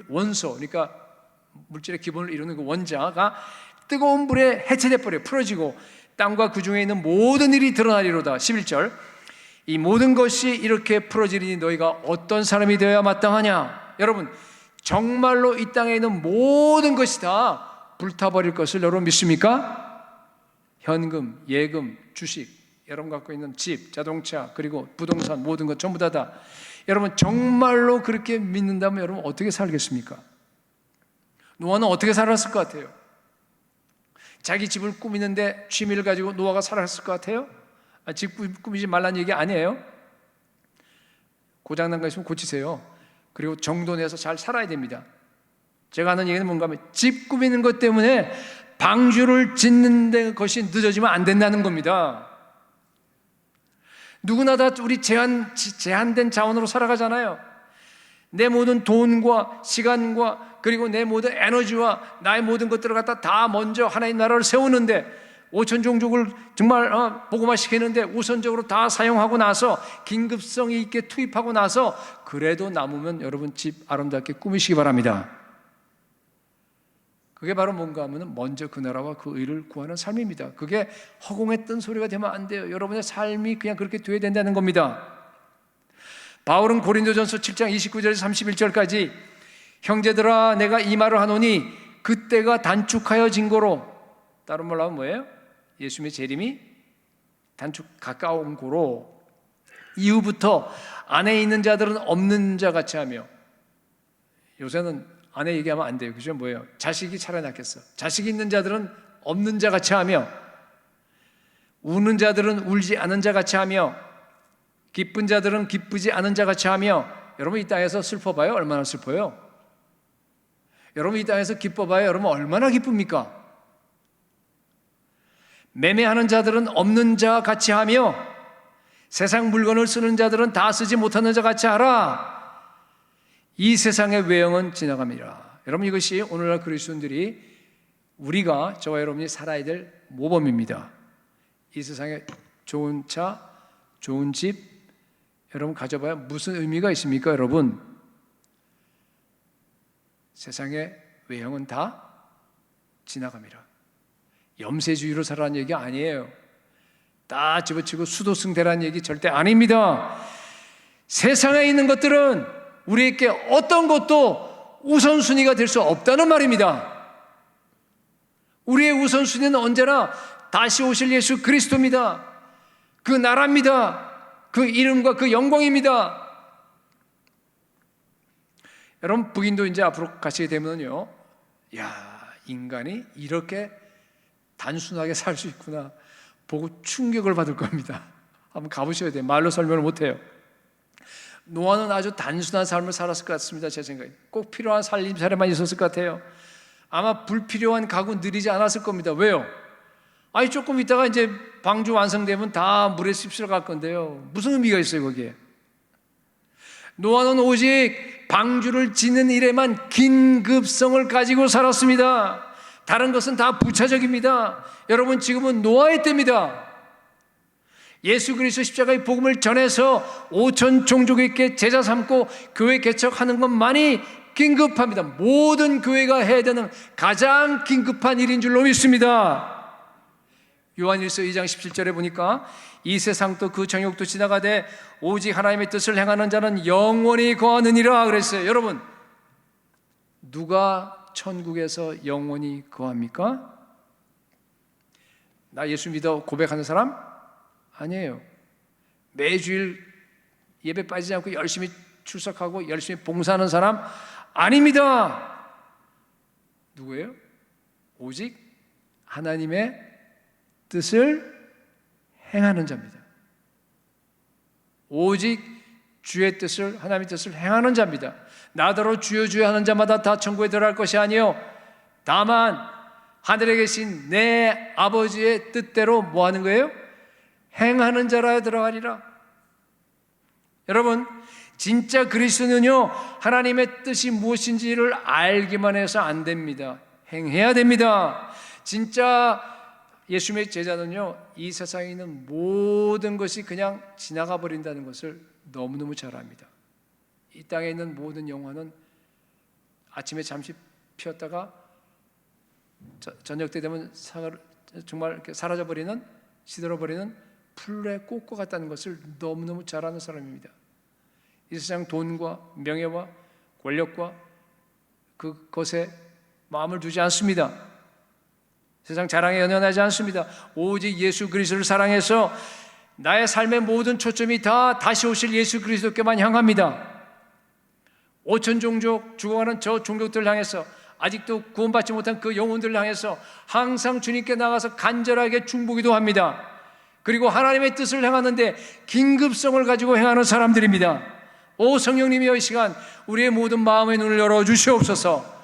원소 그러니까 물질의 기본을 이루는 그 원자가 뜨거운 불에 해체돼 버려 풀어지고 땅과 그 중에 있는 모든 일이 드러나리로다. 11절 이 모든 것이 이렇게 풀어지리니 너희가 어떤 사람이 되어야 마땅하냐? 여러분 정말로 이 땅에 있는 모든 것이 다 불타버릴 것을 여러분 믿습니까? 현금, 예금, 주식 여러분 갖고 있는 집, 자동차, 그리고 부동산 모든 것 전부 다 여러분 정말로 그렇게 믿는다면 여러분 어떻게 살겠습니까? 노아는 어떻게 살았을 것 같아요? 자기 집을 꾸미는데 취미를 가지고 노아가 살았을 것 같아요? 집 꾸미지 말라는 얘기 아니에요. 고장난 거 있으면 고치세요. 그리고 정도 내서 잘 살아야 됩니다. 제가 하는 얘기는 뭔가 하면 집 꾸미는 것 때문에 방주를 짓는 것이 늦어지면 안 된다는 겁니다. 누구나 다 우리 제한된 자원으로 살아가잖아요. 내 모든 돈과 시간과 그리고 내 모든 에너지와 나의 모든 것들을 갖다 다 먼저 하나님 나라를 세우는데, 5천 종족을 정말 복음화시키는데 우선적으로 다 사용하고 나서 긴급성이 있게 투입하고 나서 그래도 남으면 여러분 집 아름답게 꾸미시기 바랍니다. 그게 바로 뭔가 하면 먼저 그 나라와 그 의를 구하는 삶입니다. 그게 허공에 뜬 소리가 되면 안 돼요. 여러분의 삶이 그냥 그렇게 돼야 된다는 겁니다. 바울은 고린도전서 7장 29절에서 31절까지 형제들아 내가 이 말을 하노니 그때가 단축하여진 고로, 다른 말로 하면 뭐예요? 예수님의 재림이 가까운 고로 이후부터 안에 있는 자들은 없는 자 같이 하며, 요새는 아내 얘기하면 안 돼요. 그죠? 뭐예요? 자식이 차라리 낫겠어. 자식이 있는 자들은 없는 자 같이 하며, 우는 자들은 울지 않은 자 같이 하며, 기쁜 자들은 기쁘지 않은 자 같이 하며. 여러분 이 땅에서 슬퍼봐요? 얼마나 슬퍼요? 여러분 이 땅에서 기뻐봐요? 여러분 얼마나 기쁩니까? 매매하는 자들은 없는 자 같이 하며, 세상 물건을 쓰는 자들은 다 쓰지 못하는 자 같이 하라. 이 세상의 외형은 지나갑니다. 여러분 이것이 오늘날 그리스도인들이, 우리가, 저와 여러분이 살아야 될 모범입니다. 이 세상에 좋은 차, 좋은 집 여러분 가져봐야 무슨 의미가 있습니까? 여러분 세상의 외형은 다 지나갑니다. 염세주의로 살아라는 얘기 아니에요. 다 집어치고 수도승대라는 얘기 절대 아닙니다. 세상에 있는 것들은 우리에게 어떤 것도 우선순위가 될 수 없다는 말입니다. 우리의 우선순위는 언제나 다시 오실 예수 그리스도입니다. 그 나라입니다. 그 이름과 그 영광입니다. 여러분 북인도 이제 앞으로 가시게 되면요, 야, 인간이 이렇게 단순하게 살 수 있구나 보고 충격을 받을 겁니다. 한번 가보셔야 돼요. 말로 설명을 못해요. 노아는 아주 단순한 삶을 살았을 것 같습니다. 제 생각에 꼭 필요한 살림살이만 있었을 것 같아요. 아마 불필요한 가구 늘이지 않았을 겁니다. 왜요? 아니 조금 있다가 이제 방주 완성되면 다 물에 휩쓸어 갈 건데요, 무슨 의미가 있어요 거기에? 노아는 오직 방주를 짓는 일에만 긴급성을 가지고 살았습니다. 다른 것은 다 부차적입니다. 여러분 지금은 노아의 때입니다. 예수 그리스도 십자가의 복음을 전해서 5천 종족에게 제자 삼고 교회 개척하는 것만이 긴급합니다. 모든 교회가 해야 되는 가장 긴급한 일인 줄로 믿습니다. 요한일서 2장 17절에 보니까 이 세상도 그 정욕도 지나가되 오직 하나님의 뜻을 행하는 자는 영원히 거하느니라 그랬어요. 여러분 누가 천국에서 영원히 거합니까? 나 예수 믿어 고백하는 사람? 아니에요. 매주일 예배 빠지지 않고 열심히 출석하고 열심히 봉사하는 사람? 아닙니다. 누구예요? 오직 하나님의 뜻을 행하는 자입니다. 오직 주의 뜻을, 하나님의 뜻을 행하는 자입니다. 나더러 주여 주여 하는 자마다 다 천국에 들어갈 것이 아니요 다만 하늘에 계신 내 아버지의 뜻대로 뭐 하는 거예요? 행하는 자라 들어가리라. 여러분 진짜 그리스도는요 하나님의 뜻이 무엇인지를 알기만 해서 안 됩니다. 행해야 됩니다. 진짜 예수님의 제자는요 이 세상에 있는 모든 것이 그냥 지나가 버린다는 것을 너무너무 잘 압니다. 이 땅에 있는 모든 영화는 아침에 잠시 피었다가 저녁 때 되면 정말 이렇게 사라져버리는, 시들어버리는 풀의 꽃과 같다는 것을 너무너무 잘 아는 사람입니다. 이 세상 돈과 명예와 권력과 그것에 마음을 두지 않습니다. 세상 자랑에 연연하지 않습니다. 오직 예수 그리스도를 사랑해서 나의 삶의 모든 초점이 다 다시 오실 예수 그리스도께만 향합니다. 5천 종족 죽어가는 저 종족들을 향해서 아직도 구원받지 못한 그 영혼들을 향해서 항상 주님께 나가서 간절하게 중보기도 합니다. 그리고 하나님의 뜻을 행하는데 긴급성을 가지고 행하는 사람들입니다. 오 성령님이여, 이 시간 우리의 모든 마음의 눈을 열어 주시옵소서.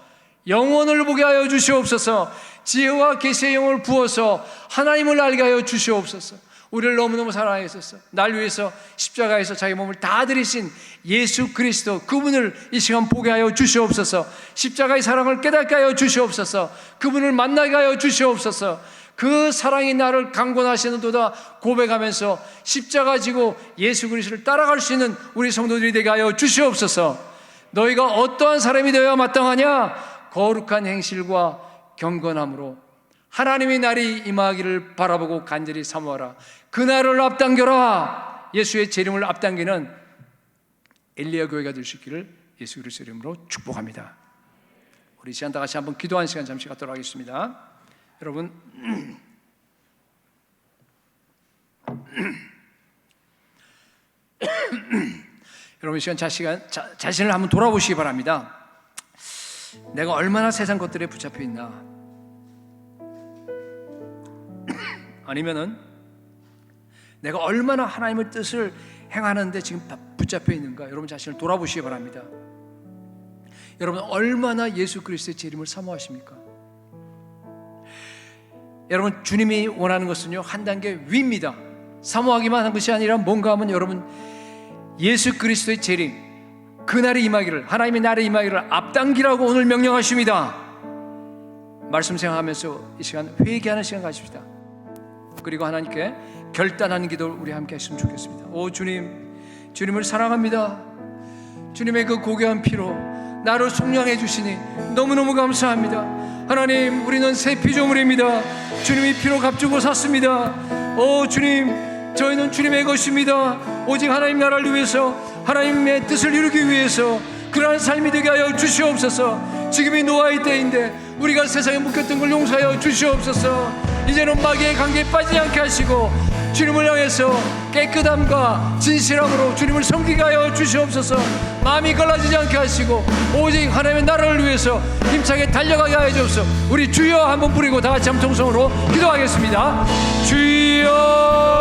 영혼을 보게 하여 주시옵소서. 지혜와 계시의 영을 부어서 하나님을 알게 하여 주시옵소서. 우리를 너무너무 사랑하셨어. 날 위해서 십자가에서 자기 몸을 다 들이신 예수 그리스도, 그분을 이 시간 보게 하여 주시옵소서. 십자가의 사랑을 깨닫게 하여 주시옵소서. 그분을 만나게 하여 주시옵소서. 그 사랑이 나를 강권하시는도다 고백하면서 십자가 지고 예수 그리스도를 따라갈 수 있는 우리 성도들이 되게 하여 주시옵소서. 너희가 어떠한 사람이 되어야 마땅하냐? 거룩한 행실과 경건함으로 하나님의 날이 임하기를 바라보고 간절히 사모하라. 그날을 앞당겨라. 예수의 재림을 앞당기는 엘리야 교회가 될 수 있기를 예수 그리스도 이름으로 축복합니다. 우리 시간 다 같이 한번 기도하는 시간 잠시 갖도록 하겠습니다. 여러분, 여러분 시간 자신을 한번 돌아보시기 바랍니다. 내가 얼마나 세상 것들에 붙잡혀 있나? 아니면은 내가 얼마나 하나님의 뜻을 행하는데 지금 붙잡혀 있는가? 여러분 자신을 돌아보시기 바랍니다. 여러분 얼마나 예수 그리스도의 재림을 사모하십니까? 여러분 주님이 원하는 것은요 한 단계 위입니다. 사모하기만 하는 것이 아니라 뭔가 하면 여러분 예수 그리스도의 재림, 그날이 임하기를, 하나님의 날이 임하기를 앞당기라고 오늘 명령하십니다. 말씀 생각하면서 이 시간 회개하는 시간 가집시다. 그리고 하나님께 결단하는 기도를 우리 함께 했으면 좋겠습니다. 오 주님, 주님을 사랑합니다. 주님의 그 고귀한 피로 나를 속량해 주시니 너무너무 감사합니다. 하나님, 우리는 새 피조물입니다. 주님이 피로 값주고 샀습니다. 오 주님, 저희는 주님의 것입니다. 오직 하나님 나라를 위해서, 하나님의 뜻을 이루기 위해서 그러한 삶이 되게 하여 주시옵소서. 지금이 노아의 때인데 우리가 세상에 묶였던 걸 용서하여 주시옵소서. 이제는 마귀의 관계에 빠지지 않게 하시고 주님을 향해서 깨끗함과 진실함으로 주님을 섬기게 하여 주시옵소서. 마음이 갈라지지 않게 하시고 오직 하나님의 나라를 위해서 힘차게 달려가게 하여 주옵소서. 우리 주여 한번 부르고 다 같이 함통성으로 기도하겠습니다. 주여